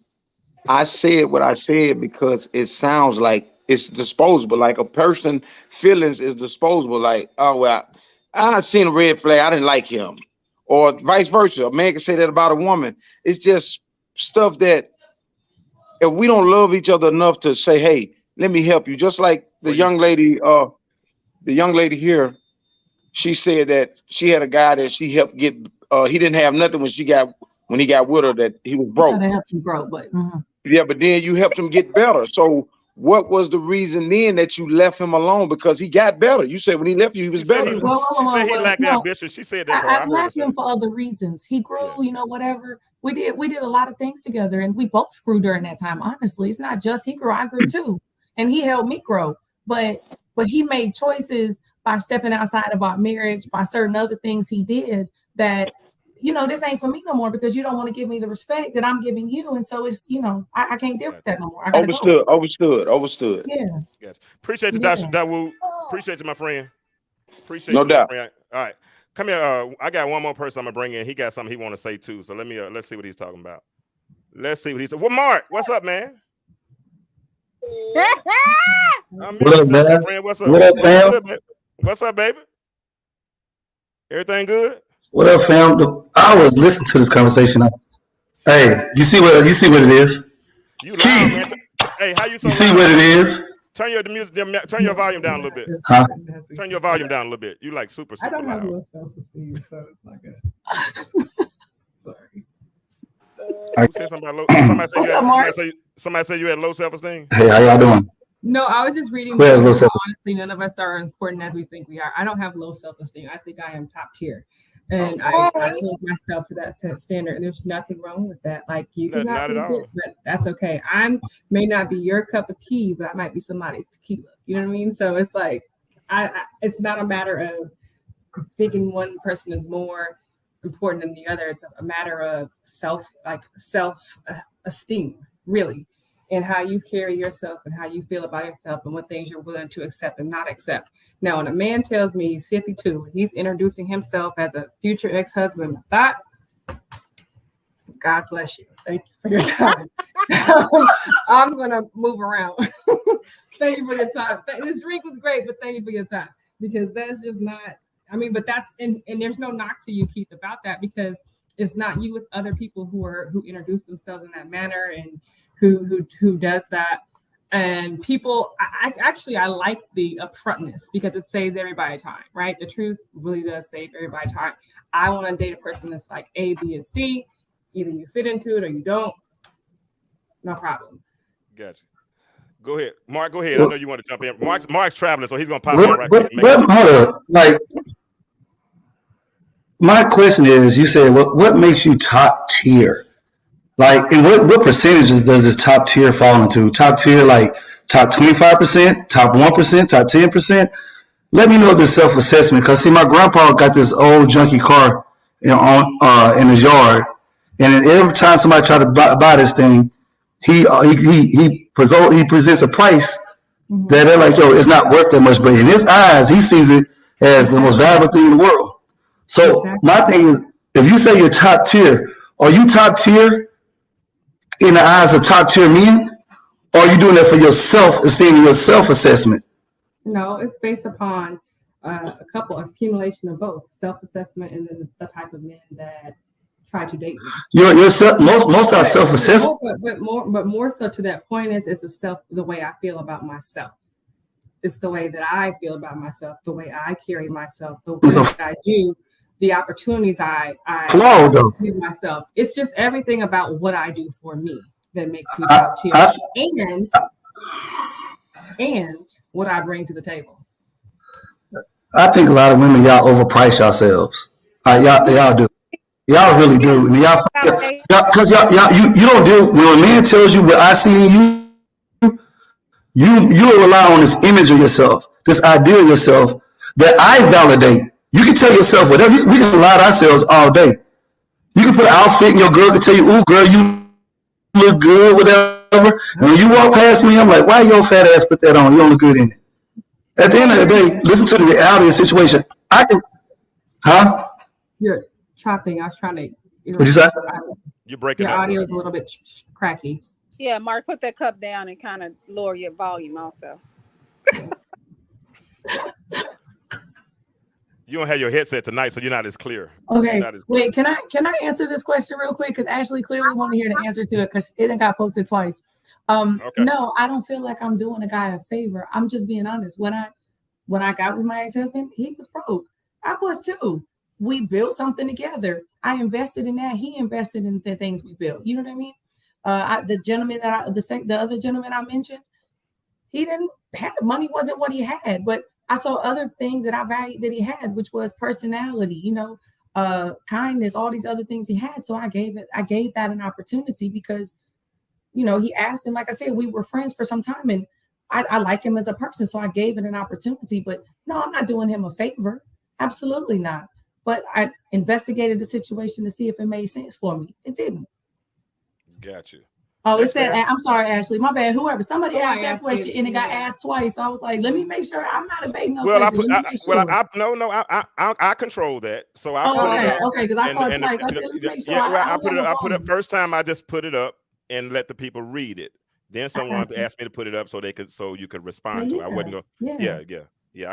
I said what I said because it sounds like it's disposable. Like a person feelings is disposable. Like, oh well, I seen a red flag, I didn't like him. Or vice versa. A man can say that about a woman. It's just stuff that if we don't love each other enough to say, hey, let me help you. Just like the young lady here, she said that she had a guy that she helped get. He didn't have nothing when he got with her, that he was broke. to help you grow, but Yeah, but then you helped him get better. So what was the reason then that you left him alone? Because he got better. You said when he left you, he was better. She said he lacked ambition. She said that. I left him for other reasons. He grew, whatever. We did a lot of things together, and we both grew during that time. Honestly, it's not just he grew; I grew too, and he helped me grow. But he made choices by stepping outside of our marriage, by certain other things he did that, this ain't for me no more because you don't want to give me the respect that I'm giving you, and so it's, I can't deal with that no more. I gotta go. Overstood. Yeah. Yes. Appreciate you, Dawood. Appreciate you, my friend. Appreciate No you, doubt. my friend. All right. Come here. I got one more person I'm gonna bring in. He got something he want to say too. So let's see what he's talking about. Let's see what he's. Well, Mark, what's up, man? What up, man? Friend. What's up? What up, fam? Good, what's up, baby? Everything good? What up, fam? I was listening to this conversation. Hey, you see what it is? You loud, man. Hey, how you so You see loud? what it is? Turn your volume down a little bit. Huh? Turn your volume down a little bit. You like super I don't have loud. low self-esteem, so it's not good. Sorry. Who said something about low? Somebody said you had low self-esteem. Hey, how y'all doing? No, I was just reading. Who has low self-esteem? Honestly, none of us are important as we think we are. I don't have low self-esteem. I think I am top tier. And I hold myself to that standard. And there's nothing wrong with that. Like you can not be good, but that's okay. I may not be your cup of tea, but I might be somebody's tequila. You know what I mean? So it's like, it's not a matter of thinking one person is more important than the other. It's a matter of self-esteem, really, and how you carry yourself and how you feel about yourself and what things you're willing to accept and not accept. Now, when a man tells me he's 52 and he's introducing himself as a future ex-husband, God bless you. Thank you for your time. I'm going to move around. Thank you for your time. This drink was great, but thank you for your time. Because that's just not, but that's, and there's no knock to you, Keith, about that, because it's not you, it's other people who introduce themselves in that manner and who does that. And people, I like the upfrontness because it saves everybody time, right? The truth really does save everybody time. I want to date a person that's like A, B, and C. Either you fit into it or you don't. No problem. Gotcha. Go ahead, Mark. Go ahead. I know you want to jump in. Mark's traveling, so he's gonna pop in right quick. Hold up. Like, my question is, you said what makes you top tier? Like, and what percentages does this top tier fall into? Top tier, like top 25%, top 1%, top 10%? Let me know the self-assessment. Because, see, my grandpa got this old junky car in his yard. And every time somebody try to buy this thing, he presents a price that they're like, yo, it's not worth that much. But in his eyes, he sees it as the most valuable thing in the world. So my thing is, if you say you're top tier, are you top tier in the eyes of top tier men? Or are you doing that for your self-esteem and your self-assessment? No, it's based upon a couple accumulation of both self-assessment and then the type of men that try to date me. Most are self-assessment. But more so to that point is the way I feel about myself. It's the way that I feel about myself, the way I carry myself, the way that I do, the opportunities I give myself. It's just everything about what I do for me that makes me top tier, and what I bring to the table. I think a lot of women, y'all overprice yourselves. Y'all do. Y'all really do. And because you don't do, when a man tells you what I see in you will rely on this image of yourself, this idea of yourself that I validate. You can tell yourself whatever. We can lie to ourselves all day. You can put an outfit and your girl can tell you, ooh, girl, you look good, whatever. And when you walk past me, I'm like, why your fat ass put that on? You don't look good in it. At the end of the day, listen to the reality of the situation. You're chopping. I was trying to. What'd you say? You're breaking your up. audio is a little bit cracky. Yeah, Mark, put that cup down and kind of lower your volume also. You don't have your headset tonight, so you're not as clear. Okay. Wait, can I answer this question real quick? Because Ashley clearly wanted to hear the answer to it because it got posted twice. No, I don't feel like I'm doing a guy a favor. I'm just being honest. When I got with my ex-husband, he was broke. I was too. We built something together. I invested in that. He invested in the things we built. You know what I mean? The gentleman the other gentleman I mentioned, he didn't have money. Wasn't what he had, but I saw other things that I valued that he had, which was personality, kindness, all these other things he had. So I gave that an opportunity because, he asked him, like I said, we were friends for some time and I like him as a person. So I gave it an opportunity, but no, I'm not doing him a favor. Absolutely not. But I investigated the situation to see if it made sense for me. It didn't. Got you. Oh, it said, I'm sorry, Ashley. My bad. Somebody asked that question and it got asked twice. So I was like, let me make sure I'm not evading no question. I control that. So I put it up. Okay, because I saw it twice. I said, let me make sure. I put it first time. I just put it up and let the people read it. Then someone asked me to put it up so you could respond to it. I wasn't going. Yeah.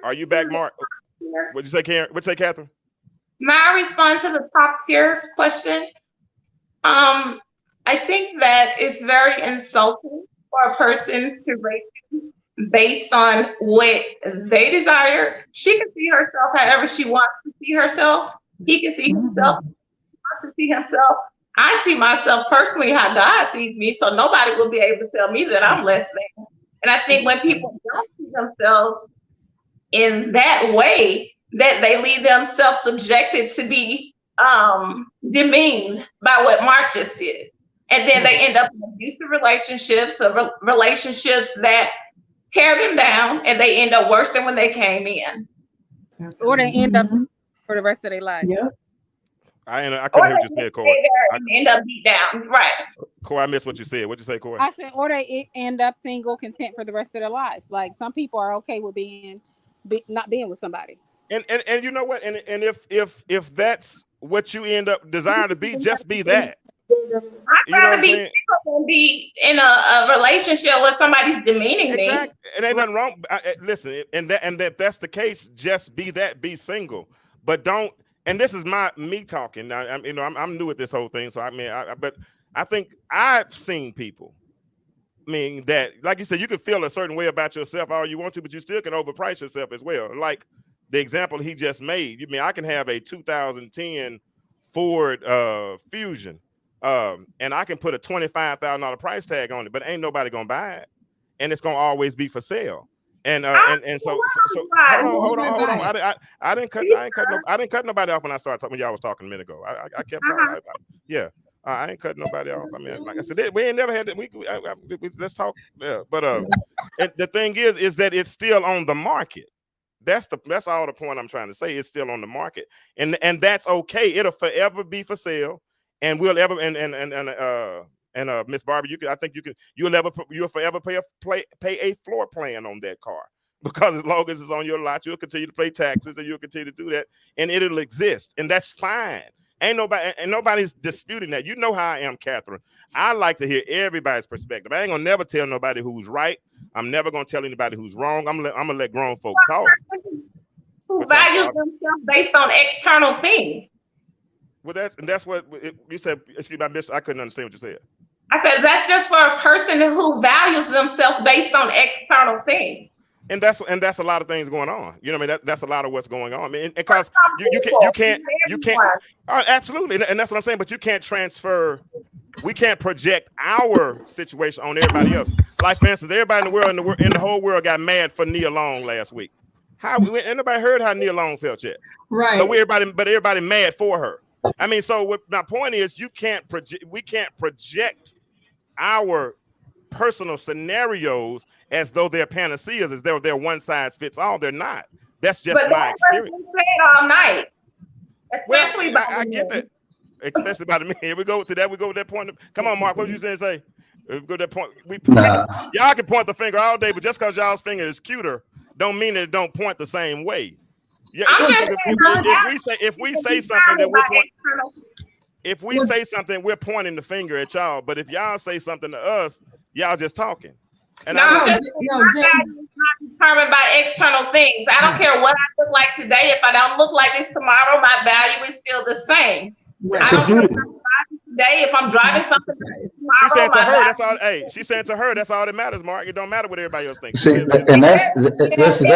Are you back, Mark? What'd you say, Karen? What'd you say, Catherine? May I respond to the top tier question? I think that it's very insulting for a person to rate you based on what they desire. She can see herself however she wants to see herself. He can see himself, wants to see himself. I see myself personally how God sees me, so nobody will be able to tell me that I'm less than. And I think when people don't see themselves in that way, that they leave themselves subjected to be demeaned by what Mark just did. And then they end up in abusive relationships or relationships that tear them down, and they end up worse than when they came in. Or they end up for the rest of their life. Yeah. I couldn't hear what you said, Corey. End up beat down, right? Corey, I missed what you said. What'd you say, Corey? I said, or they end up single, content for the rest of their lives. Like some people are okay with not being with somebody. And you know what? And if that's what you end up desiring to be, just be that. I'd rather be single than be in a relationship where somebody's demeaning me. And ain't nothing wrong. Listen, and that's the case. Just be that. Be single, but don't. And this is me talking. I'm new at this whole thing, so but I think I've seen people. That, like you said, you can feel a certain way about yourself all you want to, but you still can overprice yourself as well. Like the example he just made. I can have a 2010 Ford Fusion, and I can put a $25,000 price tag on it, but ain't nobody gonna buy it, and it's gonna always be for sale. And so hold on. I didn't cut nobody off when I started talking. When y'all was talking a minute ago, I kept talking. I ain't cutting nobody off. Like I said, we ain't never had that. We let's talk. Yeah, but and the thing is that it's still on the market. That's all the point I'm trying to say. It's still on the market, and that's okay. It'll forever be for sale, and we'll ever And Miss Barbie, I think you'll forever pay a floor plan on that car. Because as long as it's on your lot, you'll continue to pay taxes and you'll continue to do that, and it'll exist. And that's fine. Nobody's disputing that. You know how I am, Catherine. I like to hear everybody's perspective. I ain't gonna never tell nobody who's right. I'm never gonna tell anybody who's wrong. I'm gonna let grown folk talk. Who values themselves based on external things. Well, that's what you said. Excuse me, I couldn't understand what you said. I said that's just for a person who values themselves based on external things. And that's a lot of things going on. You know what I mean? That's a lot of what's going on. I mean, because you can't absolutely, and that's what I'm saying. But you can't transfer. We can't project our situation on everybody else. Like for instance, everybody in the whole world got mad for Nia Long last week. Anybody heard how Nia Long felt yet? Right. But everybody mad for her. I mean, so what my point is, we can't project our personal scenarios as though they're panaceas, as though they're one size fits all. They're not. That's just my experience. All night, especially I get that, especially about me. Here we go to that. We go to that point. Come on, Mark. What you say? We go to that point. Y'all can point the finger all day, but just because y'all's finger is cuter, don't mean that it don't point the same way. Yeah, if we say something that we're pointing. If we say something, we're pointing the finger at y'all. But if y'all say something to us, y'all just talking. And I'm not determined by external things. I don't care what I look like today. If I don't look like this tomorrow, my value is still the same. I don't care if I'm driving today. If I'm driving something tomorrow, she said to her, that's all. Hey, she said to her, that's all that matters, Mark. It don't matter what everybody else thinks. See, and that's the issue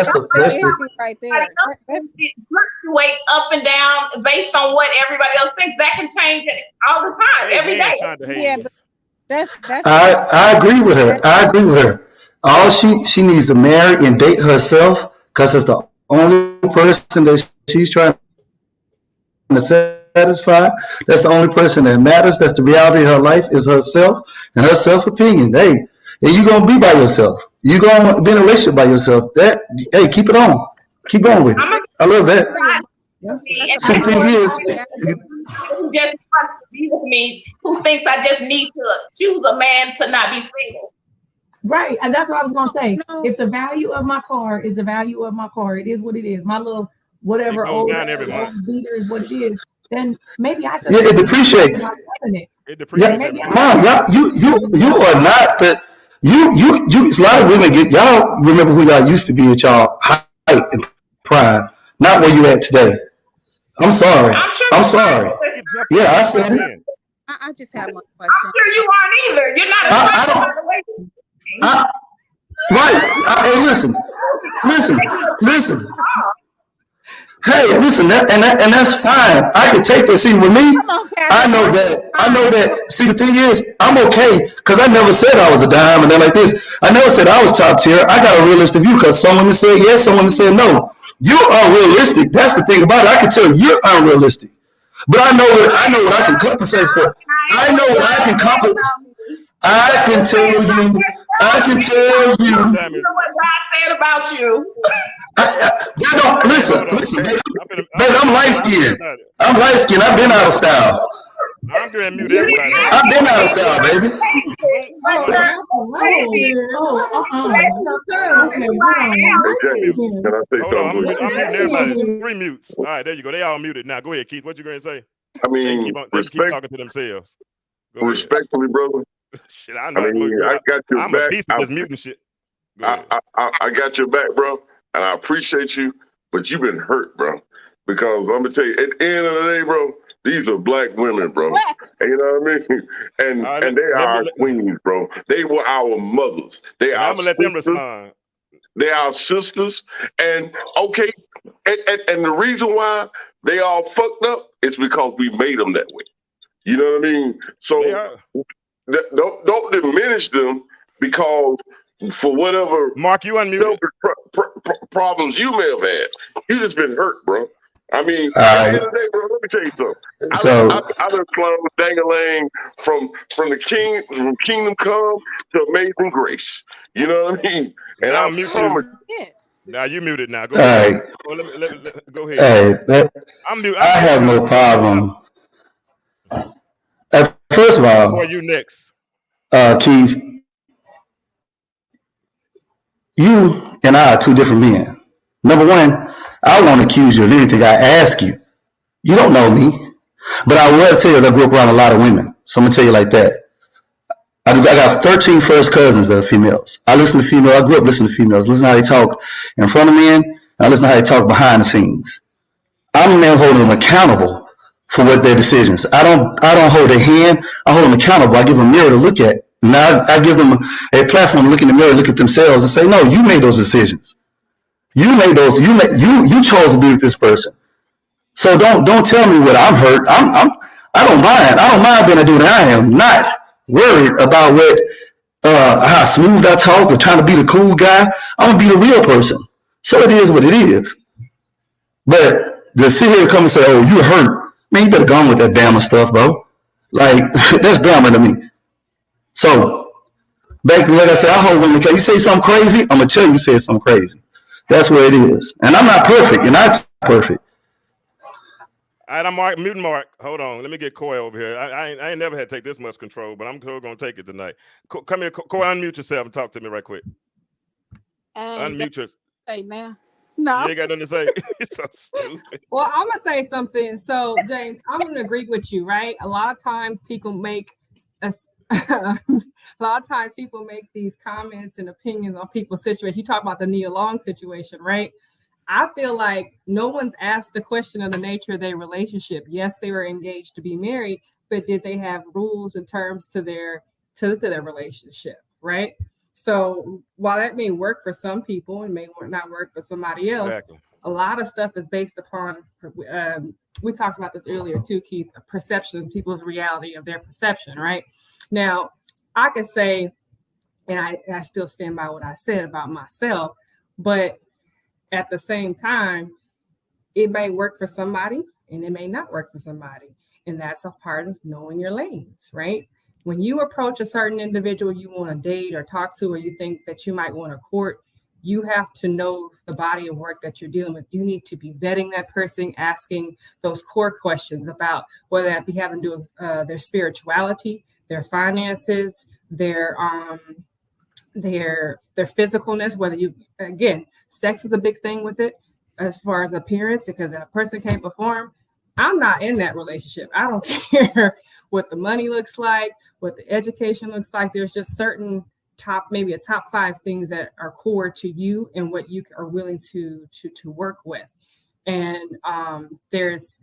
right there. Fluctuate up and down based on what everybody else thinks. That can change all the time, every day. Yeah, but that's I agree with her. All she needs to marry and date herself, because it's the only person that she's trying to satisfy. That's the only person that matters. That's the reality of her life, is herself and her self-opinion. Hey, and you're gonna be by yourself. You're gonna be in a relationship by yourself. Hey, keep it on. Keep going with it. I love that. The thing is, who just wants to be with me, who thinks I just need to choose a man to not be single. Right, and that's what I was gonna say. If the value of my car is the value of my car, it is what it is. My little whatever old beater is what it is. Then maybe I just it depreciates. It depreciates. Mom, you are not that. You. A lot of women y'all remember who y'all used to be at y'all height and prime, not where you at today. I'm sorry. I'm sorry. Yeah, I said it. I just have one question. I'm sure you aren't either. You're not a right. Hey, listen. Hey, listen, and that's fine. I can take that. See, with me, I know that. See, the thing is, I'm okay because I never said I was a dime and then like this. I never said I was top tier. I got a realistic view because some women said yes, some women said no. You're unrealistic. That's the thing about it. I can tell you're unrealistic, but I know what I can compensate for. I know what I can compensate. I can tell you. You know what God said about you. Listen, baby, I'm light skinned. I've been out of style. I'm going to mute everybody. I've been out of style, baby. Can I say something? I'm muting everybody. 3 mutes. All right, there you go. They all muted now. Go ahead, Keith. What you going to say? I mean, they keep talking to themselves. Respectfully, brother. Shit, I got your I'm back. a beast of this muting shit. I got your back, bro, and I appreciate you, but you've been hurt, bro. Because I'm gonna tell you, at the end of the day, bro, these are black women, bro. And you know what I mean? And they are our queens, bro. They were our mothers. They are. I'm gonna let them respond. They are our sisters, and okay, and the reason why they all fucked up is because we made them that way. You know what I mean? So don't diminish them because for whatever Mark, you unmuted problems you may have had, you just been hurt, bro. I mean, at the end of the day, bro, let me tell you something. I done slung Dang-a-Lang from Kingdom Come to Amazing Grace. You know what I mean? And I'm muted. Now you muted. Now go ahead. Go ahead. I have no problem. First of all, or you next. Keith, you and I are two different men. Number one, I won't accuse you of anything I ask you. You don't know me. But I will tell you, as I grew up around a lot of women. So I'm going to tell you like that. I got 13 first cousins that are females. I listen to females. I grew up listening to females. Listen to how they talk in front of men, and I listen to how they talk behind the scenes. I'm a man holding them accountable for what their decisions. I don't hold their hand. I hold them accountable. I give them a mirror to look at. Now I give them a platform to look in the mirror, look at themselves, and say, "No, you made those decisions. You made those. You chose to be with this person. So don't tell me what I'm hurt. I don't mind. I don't mind being a dude. I am not worried about what how smooth I talk or trying to be the cool guy. I'm gonna be the real person. So it is what it is. But to sit here and come and say, "Oh, you hurt," man, you better go on with that Bama stuff, bro. Like that's Bama to me. So back to like I said, I hold women. Can you say something crazy? I'm gonna tell you said something crazy. That's where it is. And I'm not perfect. You're not perfect. All right, I'm muting Mark. Hold on. Let me get Coy over here. I ain't never had to take this much control, but I'm going to take it tonight. Come here, Coy, unmute yourself and talk to me right quick. Unmute yourself. Say now. No. You ain't got nothing to say. You're so stupid. Well, I'm gonna say something. So, James, I'm gonna agree with you, right? A lot of times people make these comments and opinions on people's situations. You talk about the Nia Long situation, right? I feel like no one's asked the question of the nature of their relationship. Yes, they were engaged to be married, but did they have rules and terms to their relationship, right? So while that may work for some people and may not work for somebody else, exactly. A lot of stuff is based upon, we talked about this earlier too, Keith, perception, people's reality of their perception, right? Now, I could say, and I still stand by what I said about myself, but at the same time, it may work for somebody and it may not work for somebody. And that's a part of knowing your lanes, right? When you approach a certain individual you want to date or talk to, or you think that you might want to court, you have to know the body of work that you're dealing with. You need to be vetting that person, asking those core questions about whether that be having to do with their spirituality, their finances, their physicalness, whether you, again, sex is a big thing with it as far as appearance, because if a person can't perform, I'm not in that relationship. I don't care what the money looks like, what the education looks like. There's just certain maybe a top 5 things that are core to you and what you are willing to work with. And there's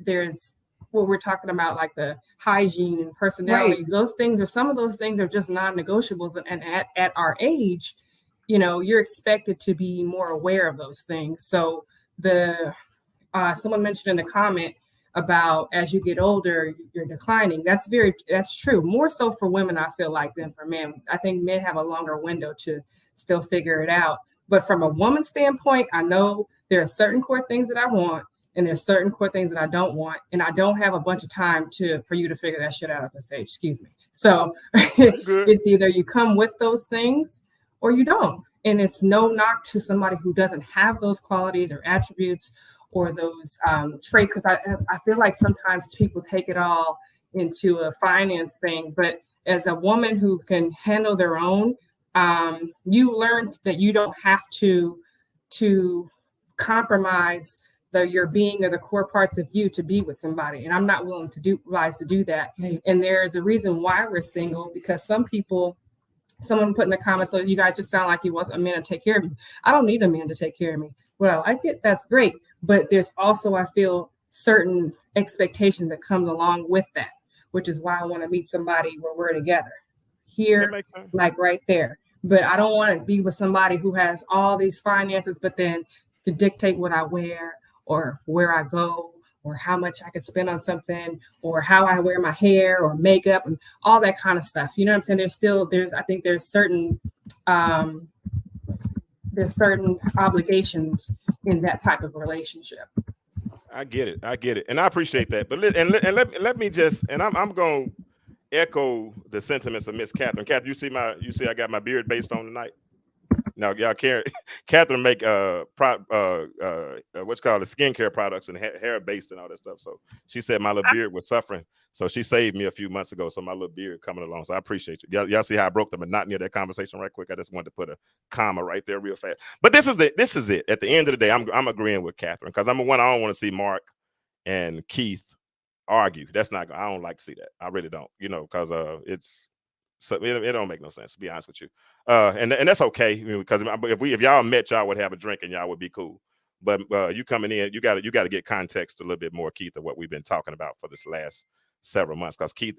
what we're talking about, like the hygiene and personalities. Right. Those things are, some of those things are just non-negotiables. And at our age, you know, you're expected to be more aware of those things. So someone mentioned in the comment about as you get older, you're declining. That's true. More so for women, I feel like, than for men. I think men have a longer window to still figure it out. But from a woman's standpoint, I know there are certain core things that I want, and there's certain core things that I don't want. And I don't have a bunch of time for you to figure that shit out at this age. Excuse me. So it's either you come with those things or you don't. And it's no knock to somebody who doesn't have those qualities or attributes or those traits, because I feel like sometimes people take it all into a finance thing. But as a woman who can handle their own, you learn that you don't have to compromise your being or the core parts of you to be with somebody. And I'm not willing to do that. Right. And there's a reason why we're single, because someone put in the comments, so you guys just sound like you want a man to take care of me. I don't need a man to take care of me. Well, I get that's great. But there's also, I feel, certain expectations that come along with that, which is why I want to meet somebody where we're together here, like right there. But I don't want to be with somebody who has all these finances, but then to dictate what I wear or where I go or how much I could spend on something or how I wear my hair or makeup and all that kind of stuff. You know what I'm saying? I think there's certain obligations in that type of relationship. I get it. And I appreciate that. But let me just, and I'm going to echo the sentiments of Miss Catherine. Catherine, you see I got my beard based on tonight? No, y'all care. Catherine make what's called the skincare products and hair based and all that stuff. So she said my little beard was suffering. So she saved me a few months ago. So my little beard coming along. So I appreciate you. Y'all see how I broke the monotony of that conversation right quick. I just wanted to put a comma right there real fast. But this is it. At the end of the day, I'm agreeing with Catherine because I don't want to see Mark and Keith argue. That's not. I don't like to see that. I really don't. Because it's. So it don't make no sense, to be honest with you. And that's okay, because if y'all met, y'all would have a drink and y'all would be cool. But you coming in, you got to get context a little bit more, Keith, of what we've been talking about for this last several months. Because Keith,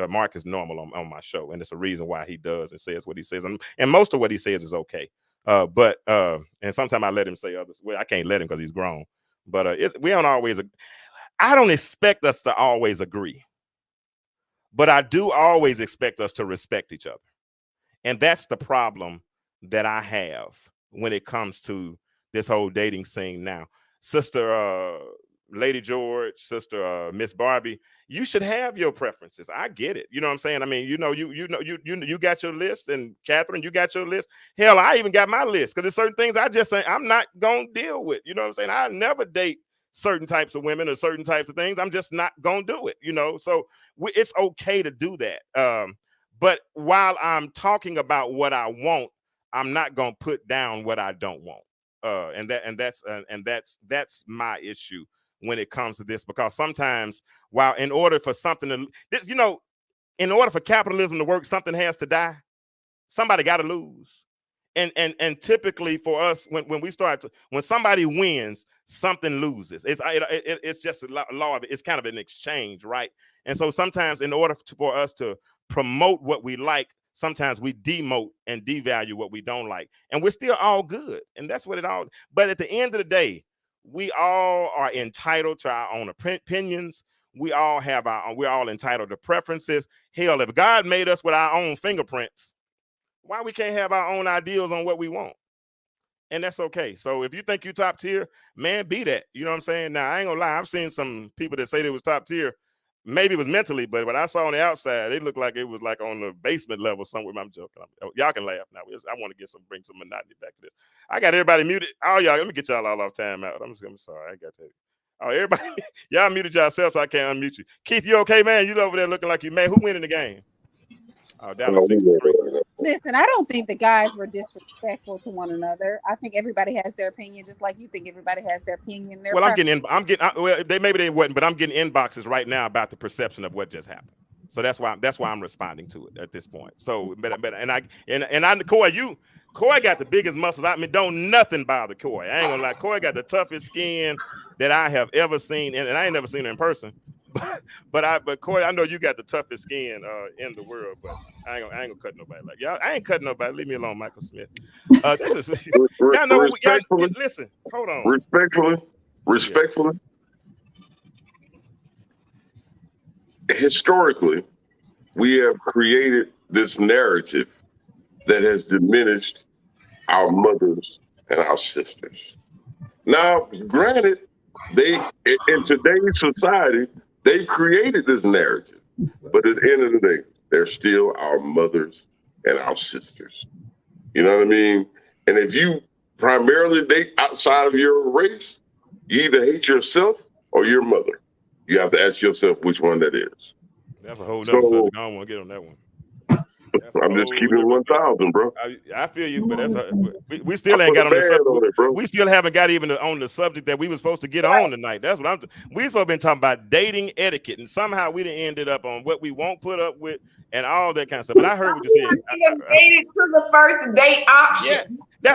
Mark is normal on my show, and it's a reason why he does and says what he says, and most of what he says is okay. But and sometimes I let him say others. Well, I can't let him because he's grown. But we don't always. I don't expect us to always agree. But I do always expect us to respect each other. And that's the problem that I have when it comes to this whole dating scene now. Sister Lady George, Sister Miss Barbie, you should have your preferences. I get it. You know what I'm saying? I mean, you got your list, and Catherine, you got your list. Hell, I even got my list because there's certain things I just say I'm not gonna deal with. You know what I'm saying? I never date certain types of women or certain types of things. I'm just not gonna do it. So it's okay to do that. But while I'm talking about what I want, I'm not gonna put down what I don't want. And that's my issue when it comes to this, because sometimes, while in order for something to, in order for capitalism to work, something has to die. Somebody got to lose. And typically for us, when somebody wins, something loses. It's just a law of it. It's kind of an exchange, right? And so sometimes, in order for us to promote what we like, sometimes we demote and devalue what we don't like, and we're still all good. And that's what it all. But at the end of the day, we all are entitled to our own opinions. We're all entitled to preferences. Hell, if God made us with our own fingerprints, why we can't have our own ideals on what we want? And that's okay. So if you think you top tier, man, be that. You know what I'm saying? Now, I ain't gonna lie. I've seen some people that say they was top tier. Maybe it was mentally, but what I saw on the outside, it looked like it was like on the basement level somewhere. I'm joking. Y'all can laugh now. I want to bring some monotony back to this. I got everybody muted. Oh, y'all, let me get y'all all off time out. I'm sorry. I got to. Oh, everybody, y'all muted yourself, so I can't unmute you. Keith, you okay, man? You over there looking like you mad. Who winning the game? Oh, down to 63. Listen, I don't think the guys were disrespectful to one another. I think everybody has their opinion, just like you think everybody has their opinion. Well, maybe they wasn't, but I'm getting inboxes right now about the perception of what just happened. So that's why I'm responding to it at this point. So, Coy got the biggest muscles. I mean, don't nothing bother Coy. I ain't gonna lie. Coy got the toughest skin that I have ever seen, and I ain't never seen her in person. But Coy, I know you got the toughest skin in the world, but I ain't gonna cut nobody like y'all. I ain't cutting nobody. Leave me alone, Michael Smith. This is y'all know. Listen, hold on. Respectfully. Historically, we have created this narrative that has diminished our mothers and our sisters. Now, granted, in today's society, they created this narrative, but at the end of the day, they're still our mothers and our sisters. You know what I mean? And if you primarily date outside of your race, you either hate yourself or your mother. You have to ask yourself which one that is. That's a whole nother subject. I don't want to get on that one. I'm just keeping it 1,000, bro. I feel you, but we still ain't got on the subject, bro. We still haven't got even on the subject that we were supposed to get on tonight. That's what we supposed to been talking about, dating etiquette, and somehow we done ended up on what we won't put up with and all that kind of stuff. But I heard what you said. Dated to the first date option. Yeah,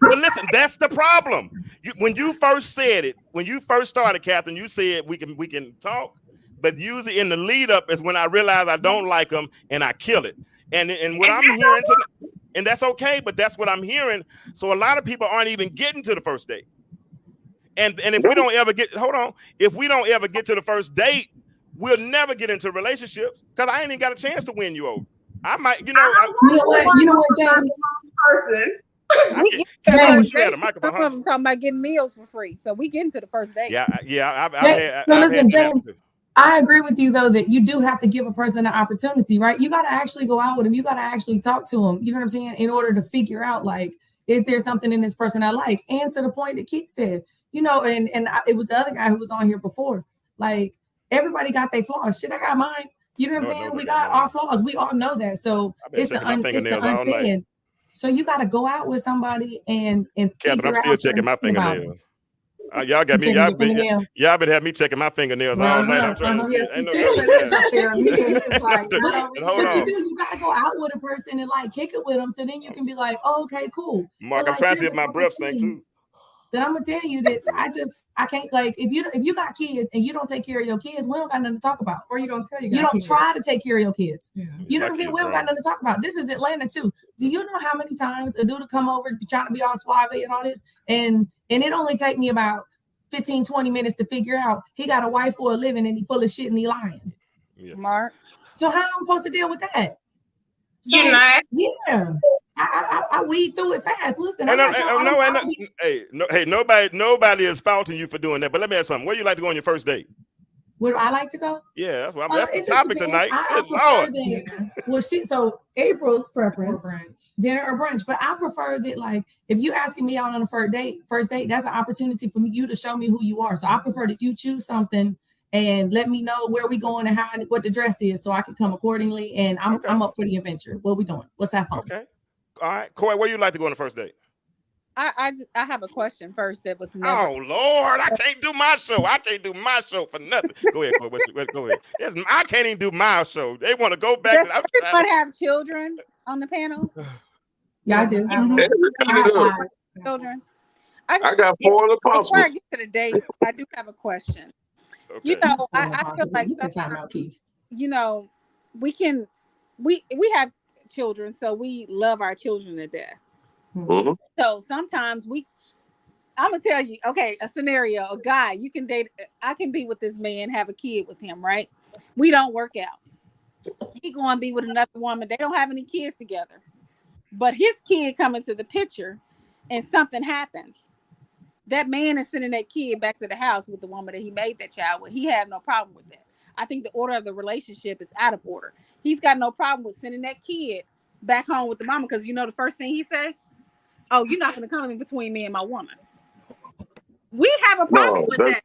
but listen, that's the problem. When you first said it, when you first started, Catherine, you said we can talk, but usually in the lead up is when I realize I don't like them and I kill it. And what I'm hearing tonight, and that's okay, but that's what I'm hearing. So a lot of people aren't even getting to the first date. And if we don't ever get, if we don't ever get to the first date, we'll never get into relationships because I ain't even got a chance to win you over. I might, You know what, James? Some of them talking about getting meals for free, so we get into the first date. Listen, James, I agree with you though that you do have to give a person an opportunity, right? You got to actually go out with them. You got to actually talk to them. You know what I'm saying? In order to figure out, like, is there something in this person I like? And to the point that Keith said, you know, it was the other guy who was on here before. Like, everybody got their flaws. Shit, I got mine. You know what I'm saying? We got our flaws. We all know that. So it's the unsaid. So you got to go out with somebody and Catherine, I'm still checking my fingernails. Y'all got me. Y'all been having me checking my fingernails all night. I'm trying to see. Ain't no you gotta go out with a person and like kick it with them, so then you can be like, oh, okay, cool. Mark, I'm trying to see if my breath stink too. Then I'm gonna tell you that I can't, like, if you got kids and you don't take care of your kids, we don't got nothing to talk about. Or you don't tell you don't kids. Try to take care of your kids. Yeah. You know what I'm saying? We don't got nothing to talk about. This is Atlanta too. Do you know how many times a dude will come over trying to be all suave and all this, and it only take me about 15-20 minutes to figure out he got a wife for a living and he full of shit and he lying. Yeah. Mark. So how am I supposed to deal with that? So, you're not. Yeah. I weed through it fast. Listen, nobody is faulting you for doing that. But let me ask something. Where you like to go on your first date? Where do I like to go? Yeah, that's what that's the topic tonight. So April's preference, dinner or brunch. But I prefer that, like, if you asking me out on a first date, that's an opportunity for you to show me who you are. So I prefer that you choose something and let me know where we going and what the dress is, so I can come accordingly. And I'm up for the adventure. What we doing? Let's have fun. Okay. All right, Coy, where you like to go on the first date? I have a question first that was never. Oh Lord, I can't do my show. I can't do my show for nothing. Go ahead, Coy. Go ahead. I can't even do my show. They want to go back. Does everyone have children on the panel? Yeah, I do. Children. I got 4 of the possible. Before I get to the date, I do have a question. Okay. You know, I feel like sometimes, you know, we have children, so we love our children to death. Mm-hmm. So sometimes I'm gonna tell you, okay, a scenario, a guy, you can date, I can be with this man, have a kid with him, right? We don't work out. He gonna be with another woman. They don't have any kids together. But his kid come into the picture and something happens. That man is sending that kid back to the house with the woman that he made that child with. He had no problem with that. I think the order of the relationship is out of order. He's got no problem with sending that kid back home with the mama, because you know the first thing he say, oh, you're not going to come in between me and my woman. We have a problem with that.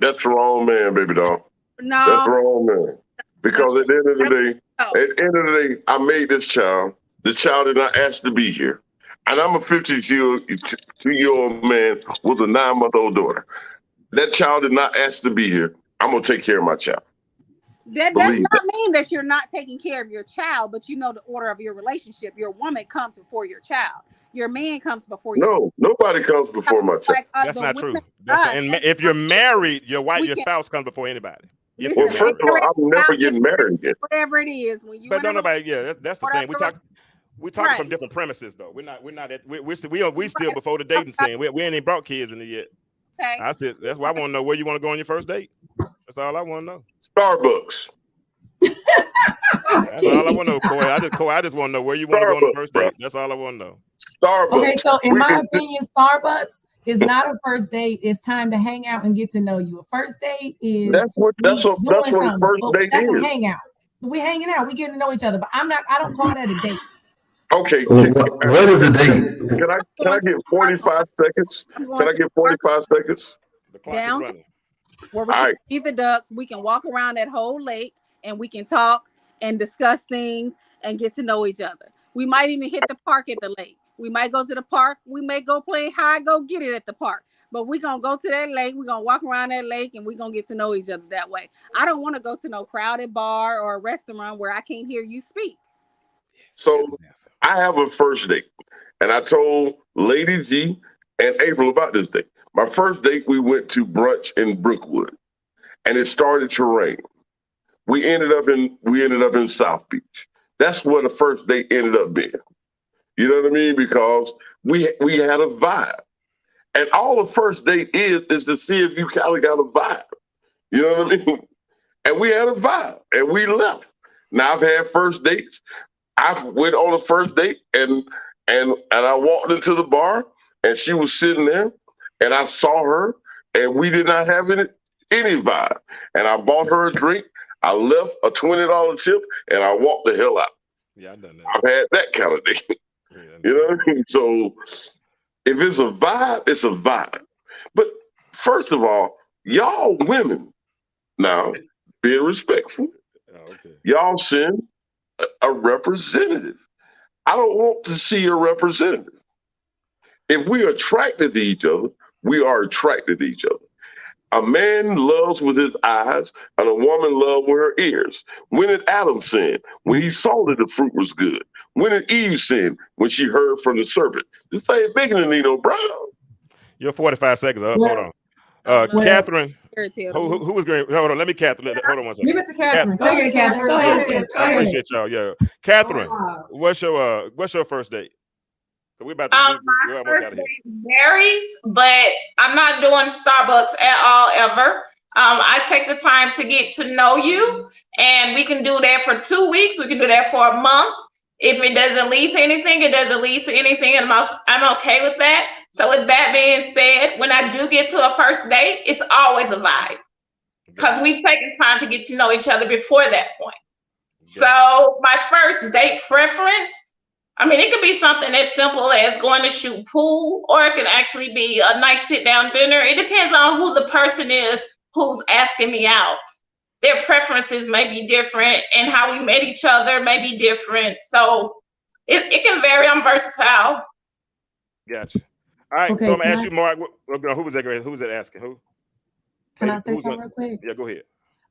That's the wrong man, baby doll. No. That's the wrong man. Because at the end of the day, I made this child. The child did not ask to be here. And I'm a 52-year-old man with a 9-month-old daughter. That child did not ask to be here. I'm going to take care of my child. That does not mean that you're not taking care of your child, but you know the order of your relationship. Your woman comes before your child. Your man comes before you. No, nobody comes before my child. That's not true. And if you're married, your spouse comes before anybody. Well, first of all, I'm never getting married again. Whatever it is, when you. But don't nobody. Yeah, that's the thing. We talk from different premises, though. We're still before the dating scene. We ain't even brought kids in it yet. Okay. That's why I want to know where you want to go on your first date. That's all I want to know. Starbucks. That's all I want to know, Coy. I just want to know where you want to go on the first date. That's all I want to know. Starbucks. Okay, so in my opinion, Starbucks is not a first date. It's time to hang out and get to know you. A first date is that's what a first date is. That's a hangout. We hanging out. We getting to know each other. But I don't call that a date. Okay. What is a date? Can I get 45 seconds? Can I get 45 seconds? Down where we can see the ducks. We can walk around that whole lake and we can talk and discuss things and get to know each other. We might even hit the park at the lake. We might go to the park. We may go play hide, go get it at the park. But we're going to go to that lake. We're going to walk around that lake and we're going to get to know each other that way. I don't want to go to no crowded bar or a restaurant where I can't hear you speak. So I have a first date. And I told Lady G and April about this date. My first date, we went to brunch in Brookwood. And it started to rain. We ended up in South Beach. That's what a first date ended up being. You know what I mean? Because we had a vibe. And all a first date is to see if you kind of got a vibe. You know what I mean? And we had a vibe and we left. Now I've had first dates. I went on a first date and I walked into the bar and she was sitting there and I saw her and we did not have any vibe. And I bought her a drink. I left a $20 tip and I walked the hell out. Yeah, I done that. I've had that kind of date. You know what I mean? So if it's a vibe, it's a vibe. But first of all, y'all women now being respectful, Okay. y'all send a representative. I don't want to see a representative. If we are attracted to each other, we are attracted to each other. A man loves with his eyes, and a woman loves with her ears. When did Adam sin? When he saw that the fruit was good. When did Eve sin? When she heard from the serpent. This ain't bigger than Nino Brown. Your 45 seconds are up. Well, Hold on. Well, Catherine, irritated. who was great? Hold on. Let me, Catherine. Hold on one second. Leave it to Catherine. Go ahead, Catherine. Go ahead, sis. Go I ahead. appreciate y'all. Yeah. Catherine, Wow. what's your first date? So we about to we're My almost first out of here. date varies, but I'm not doing Starbucks at all ever. I take the time to get to know you, and we can do that for 2 weeks. We can do that for a month. If it doesn't lead to anything, it doesn't lead to anything, and I'm okay with that. So with that being said, when I do get to a first date, it's always a vibe because Gotcha. we've taken time to get to know each other before that point. Gotcha. So my first date preference, I mean, it could be something as simple as going to shoot pool, or it can actually be a nice sit down dinner. It depends on who the person is who's asking me out. Their preferences may be different, and how we met each other may be different. So it can vary. I'm versatile. Gotcha. All right. So Okay, I'm gonna ask you, Mark. Who was that? Who was that asking? Who? can Lady, I say who's something gonna? real quick? Yeah, go ahead.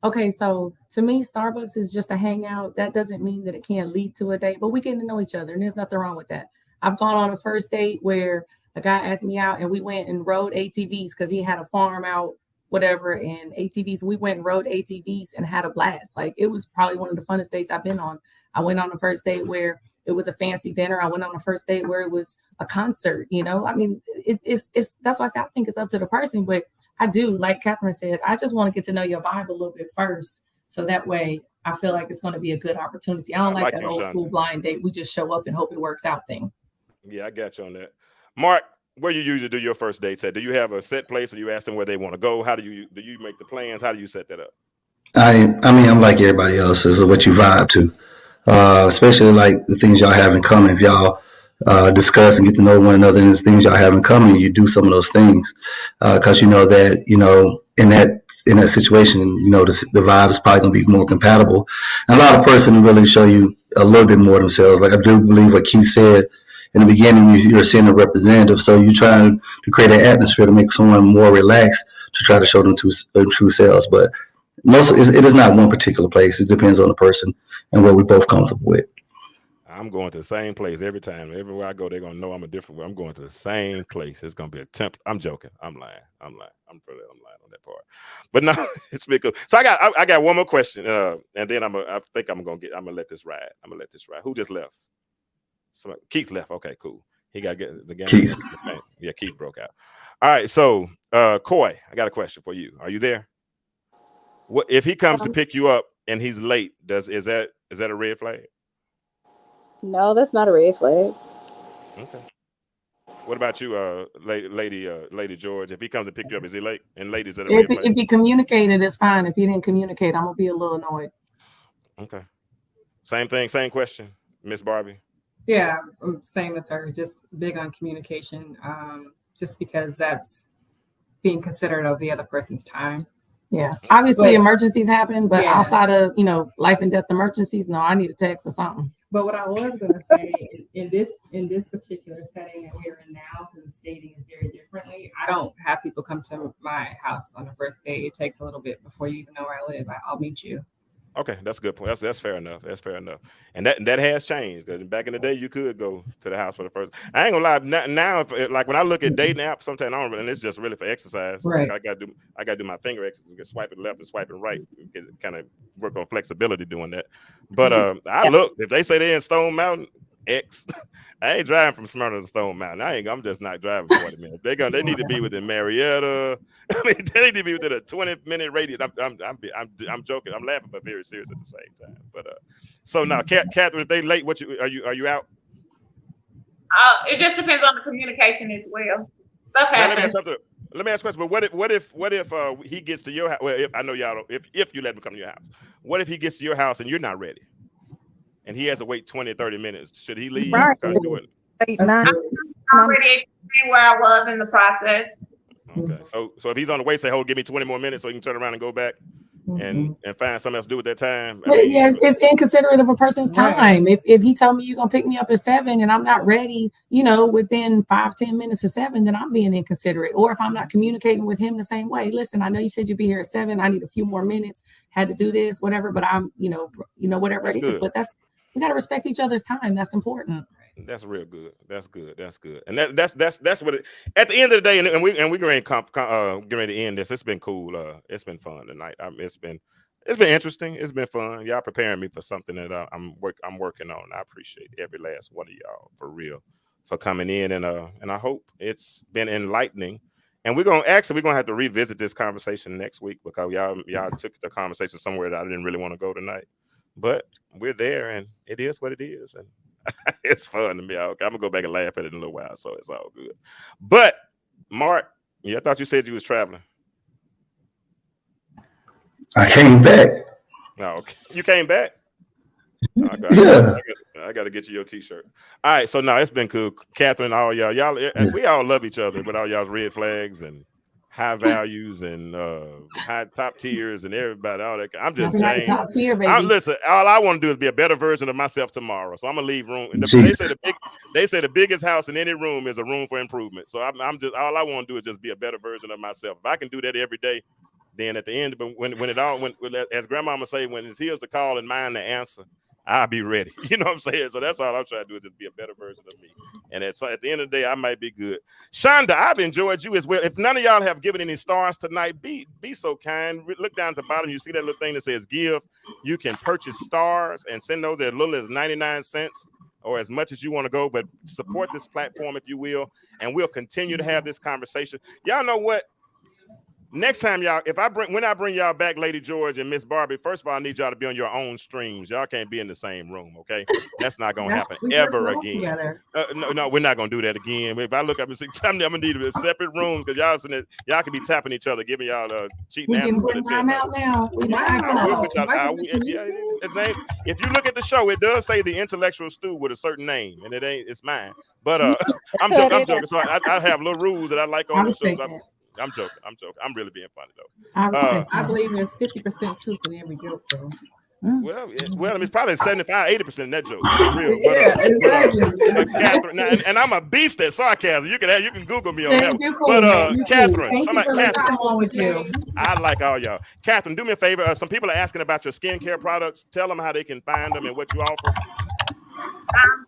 Okay, so to me, Starbucks is just a hangout. That doesn't mean that it can't lead to a date, but we getting to know each other, and there's nothing wrong with that. I've gone on a first date where a guy asked me out, and we went and rode ATVs because he had a farm out, whatever, and ATVs. We went and rode ATVs and had a blast. Like it was probably one of the funnest dates I've been on. I went on a first date where it was a fancy dinner. I went on a first date where it was a concert. I mean, it's that's why I say I think it's up to the person, but I do, like Catherine said, I just want to get to know your vibe a little bit first. So that way I feel like it's going to be a good opportunity. I don't I like like that you, old Shonda. school blind date. We just show up and hope it works out thing. Yeah, I got you on that. Mark, where you usually do your first dates at? Do you have a set place, or you ask them where they want to go? How do you make the plans? How do you set that up? I mean, I'm like everybody else. This is what you vibe to. Especially like the things y'all have in common. If y'all discuss and get to know one another, and there's things y'all have in common, you do some of those things because you know that in that situation, the vibe is probably going to be more compatible. And a lot of person really show you a little bit more themselves. Like I do believe what Keith said in the beginning. You're seeing a representative, so you're trying to create an atmosphere to make someone more relaxed to try to show them their true selves. But it is not one particular place. It depends on the person and what we're both comfortable with. I'm going to the same place every time. Everywhere I go, they're gonna know I'm a different way. I'm going to the same place. It's gonna be a temp. I'm joking. I'm lying. I'm lying. I'm lying on that part. But no, it's been good. So I got one more question, and then I think I'm gonna let this ride. I'm gonna let this ride. Who just left? Keith left. Okay, cool. He got to get the game. Keith. Yeah, Keith broke out. All right, so Coy, I got a question for you. Are you there? What if he comes to pick you up and he's late? Is that a red flag? No, that's not a red flag. Okay. What about you, lady George? If he comes to pick you up, is he late? And late, is that a red flag? If he communicated, it's fine. If he didn't communicate, I'm gonna be a little annoyed. Okay. Same thing, same question, Miss Barbie. Yeah, same as her. Just big on communication. Just because that's being considerate of the other person's time. Yeah. Obviously, But- emergencies happen, but Yeah. outside of life and death emergencies, no, I need a text or something. But what I was going to say in this particular setting that we're in now, because dating is very differently, I don't have people come to my house on the first date. It takes a little bit before you even know where I live. I'll meet you. Okay, that's a good point. That's fair enough. That's fair enough. And that has changed because back in the day you could go to the house for the first. I ain't gonna lie. Now, like when I look at dating apps, sometimes I don't, and it's just really for exercise. Right. Like I gotta do my finger exercise, get swiping left and swiping right, kind of work on flexibility doing that. But I look if they say they're in Stone Mountain X. I ain't driving from Smyrna to Stone Mountain. I'm just not driving 40 minutes. They need to be within Marietta. I mean, they need to be within a 20-minute radius. I'm joking. I'm laughing, but very serious at the same time. But so now, Catherine, if they late, are you out? It just depends on the communication as well. Stuff Now, let me happens. ask a question. But what if he gets to your house? Well, if I know y'all don't, if you let him come to your house, what if he gets to your house and you're not ready? And he has to wait 20, 30 minutes. Should he leave? Right. Do it? 8, That's 9. good. Already explained where I was in the process. Okay. So if he's on the way, say, "Hold, give me 20 more minutes," so he can turn around and go back and find something else to do at that time. I mean, Yes, it's inconsiderate of a person's Right. time. If he told me you're gonna pick me up at 7 and I'm not ready, within 5-10 minutes of 7, then I'm being inconsiderate. Or if I'm not communicating with him the same way, listen, I know you said you'd be here at 7. I need a few more minutes. Had to do this, whatever. But I'm, whatever That's it is. good. But we gotta respect each other's time. That's important. That's real good. That's good. That's good. And that's what it. At the end of the day, and we getting ready to end this. It's been cool. It's been fun tonight. It's been interesting. It's been fun. Y'all preparing me for something that I'm working on. I appreciate every last one of y'all for real for coming in, and I hope it's been enlightening. And we're gonna have to revisit this conversation next week because y'all took the conversation somewhere that I didn't really want to go tonight. But we're there, and it is what it is, and it's fun to me. Okay, I'm gonna go back and laugh at it in a little while, so it's all good. But Mark, I thought you said you was traveling. I came back. No, okay. You came back. Yeah. I got to get you your T-shirt. All right, so now it's been cool, Catherine. All y'all, we all love each other with all y'all's red flags and high values and high top tiers and everybody. All that. I'm just saying. Top tier, baby. Listen, all I want to do is be a better version of myself tomorrow. So I'm gonna leave room. They say the biggest house in any room is a room for improvement. So I'm just all I want to do is just be a better version of myself. If I can do that every day, then at the end, but when as grandmama say, when it's his to call and mine to answer, I'll be ready. You know what I'm saying? So that's all I'm trying to do is just be a better version of me. And at the end of the day, I might be good. Shonda, I've enjoyed you as well. If none of y'all have given any stars tonight, be so kind. Look down at the bottom. You see that little thing that says give. You can purchase stars and send those as little as 99 cents or as much as you want to go. But support this platform, if you will. And we'll continue to have this conversation. Y'all know what? Next time, y'all, when I bring y'all back, Lady George and Miss Barbie, first of all, I need y'all to be on your own streams. Y'all can't be in the same room, okay? That's not gonna happen ever again. No, we're not gonna do that again. If I look up and see, I'm gonna need a separate room because y'all can be tapping each other, giving y'all cheating answers. We can put time out now. If you look at the show, it does say the intellectual stew with a certain name, and it's mine. But I'm joking. So I have little rules that I like on the show. I'm joking. I'm really being funny though. I believe there's 50% truth in every joke, though. Well, I mean, it's probably 75-80% in that joke. Real. Catherine, and I'm a beast at sarcasm. You can Google me on that. But Catherine, I like all y'all. Catherine, do me a favor. Some people are asking about your skincare products. Tell them how they can find them and what you offer.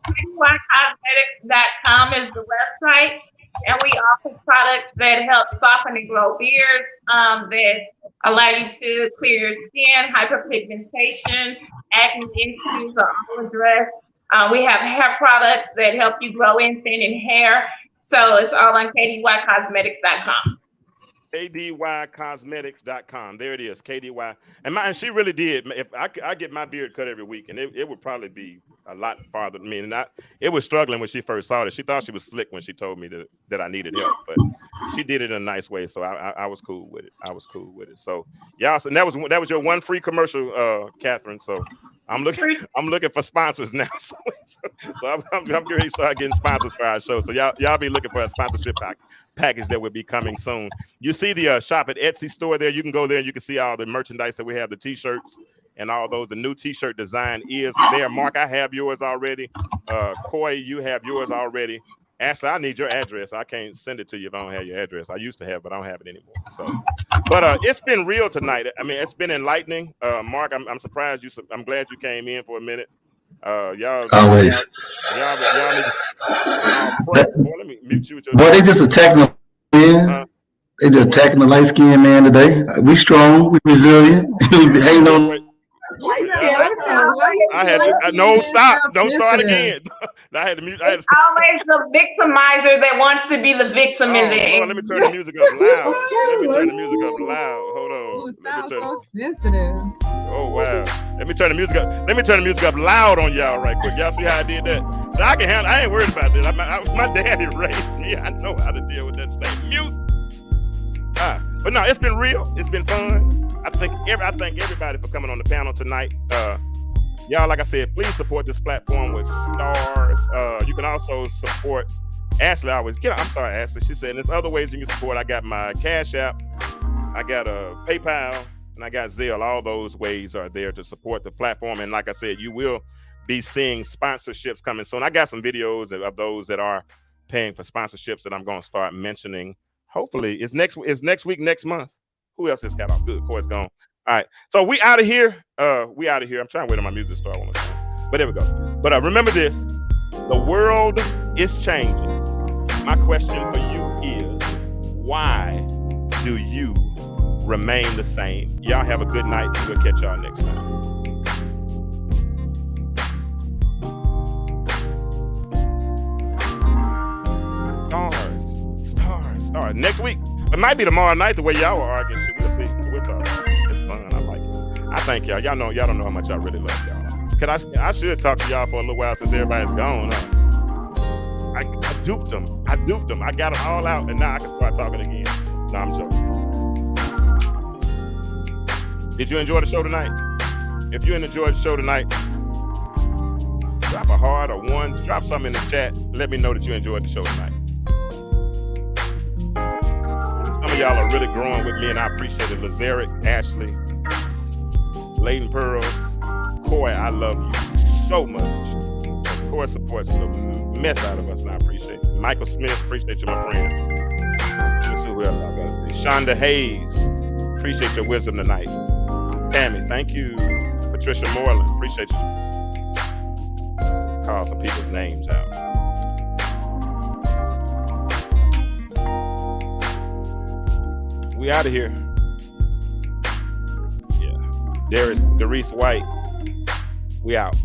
KDYcosmetics.com is the website. And we offer products that help soften and grow beards, that allow you to clear your skin, hyperpigmentation, acne issues are all addressed. We have hair products that help you grow in thinning hair. So it's all on KDYcosmetics.com. KDYcosmetics.com. There it is, KDY. And she really did. If I get my beard cut every week, and it would probably be a lot farther than me. And it was struggling when she first saw it. She thought she was slick when she told me that I needed help, but she did it in a nice way. So I was cool with it. So y'all, so that was your one free commercial, Catherine. So I'm looking for sponsors now. So I'm getting ready to start getting sponsors for our show. So y'all be looking for a sponsorship package that will be coming soon. You see the shop at Etsy store there. You can go there and you can see all the merchandise that we have, the t-shirts and all those. The new t-shirt design is there. Mark, I have yours already. Coy, you have yours already. Ashley, I need your address. I can't send it to you if I don't have your address. I used to have, but I don't have it anymore. So, but it's been real tonight. I mean, it's been enlightening. Mark, I'm surprised I'm glad you came in for a minute. Y'all always. Y'all need to, boy, let me mute you with your. Boy, they just attacking the They just attacking the light skinned man today. We strong. We resilient. We hating on. I had to, no, stop. Don't start again. I had to mute. It's always the victimizer that wants to be the victim in the end. Let me turn the music up loud. Hold on. It sounds so sensitive. Oh wow. Let me turn the music up. Let me turn the music up loud on y'all right quick. Y'all see how I did that? So I can handle. I ain't worried about this. My daddy raised me. I know how to deal with that stuff. Mute. But no, it's been real. It's been fun. I thank everybody for coming on the panel tonight. Y'all, like I said, please support this platform with stars. You can also support Ashley. I'm sorry, Ashley. She said there's other ways you can support. I got my Cash App, I got a PayPal, and I got Zelle. All those ways are there to support the platform. And like I said, you will be seeing sponsorships coming soon. I got some videos of those that are paying for sponsorships that I'm going to start mentioning. Hopefully, it's next week, next month. Who else has got off? Good, Corey's gone. All right, so we out of here. We out of here. I'm trying to wait on my music to start one more time. But there we go. But remember this: the world is changing. My question for you is, why do you remain the same? Y'all have a good night. We'll catch y'all next time. Stars. Next week. It might be tomorrow night the way y'all were arguing. We'll see. We'll talk. It's fun. I like it. I thank y'all. Y'all don't know how much I really love y'all. I should talk to y'all for a little while since everybody's gone. I duped them. I got them all out, and now I can start talking again. No, I'm joking. Did you enjoy the show tonight? If you enjoyed the show tonight, drop a heart or one. Drop something in the chat. Let me know that you enjoyed the show tonight. Some of y'all are really growing with me, and I appreciate it. Lazaric, Ashley, Layden Pearls, Coy, I love you so much. Coy supports the mess out of us, and I appreciate it. Michael Smith, appreciate you, my friend. Let me see who else I got to say. Shonda Hayes, appreciate your wisdom tonight. Tammy, thank you. Patricia Moreland, appreciate you. Call some people's names out. We out of here. Yeah. Darius White. We out.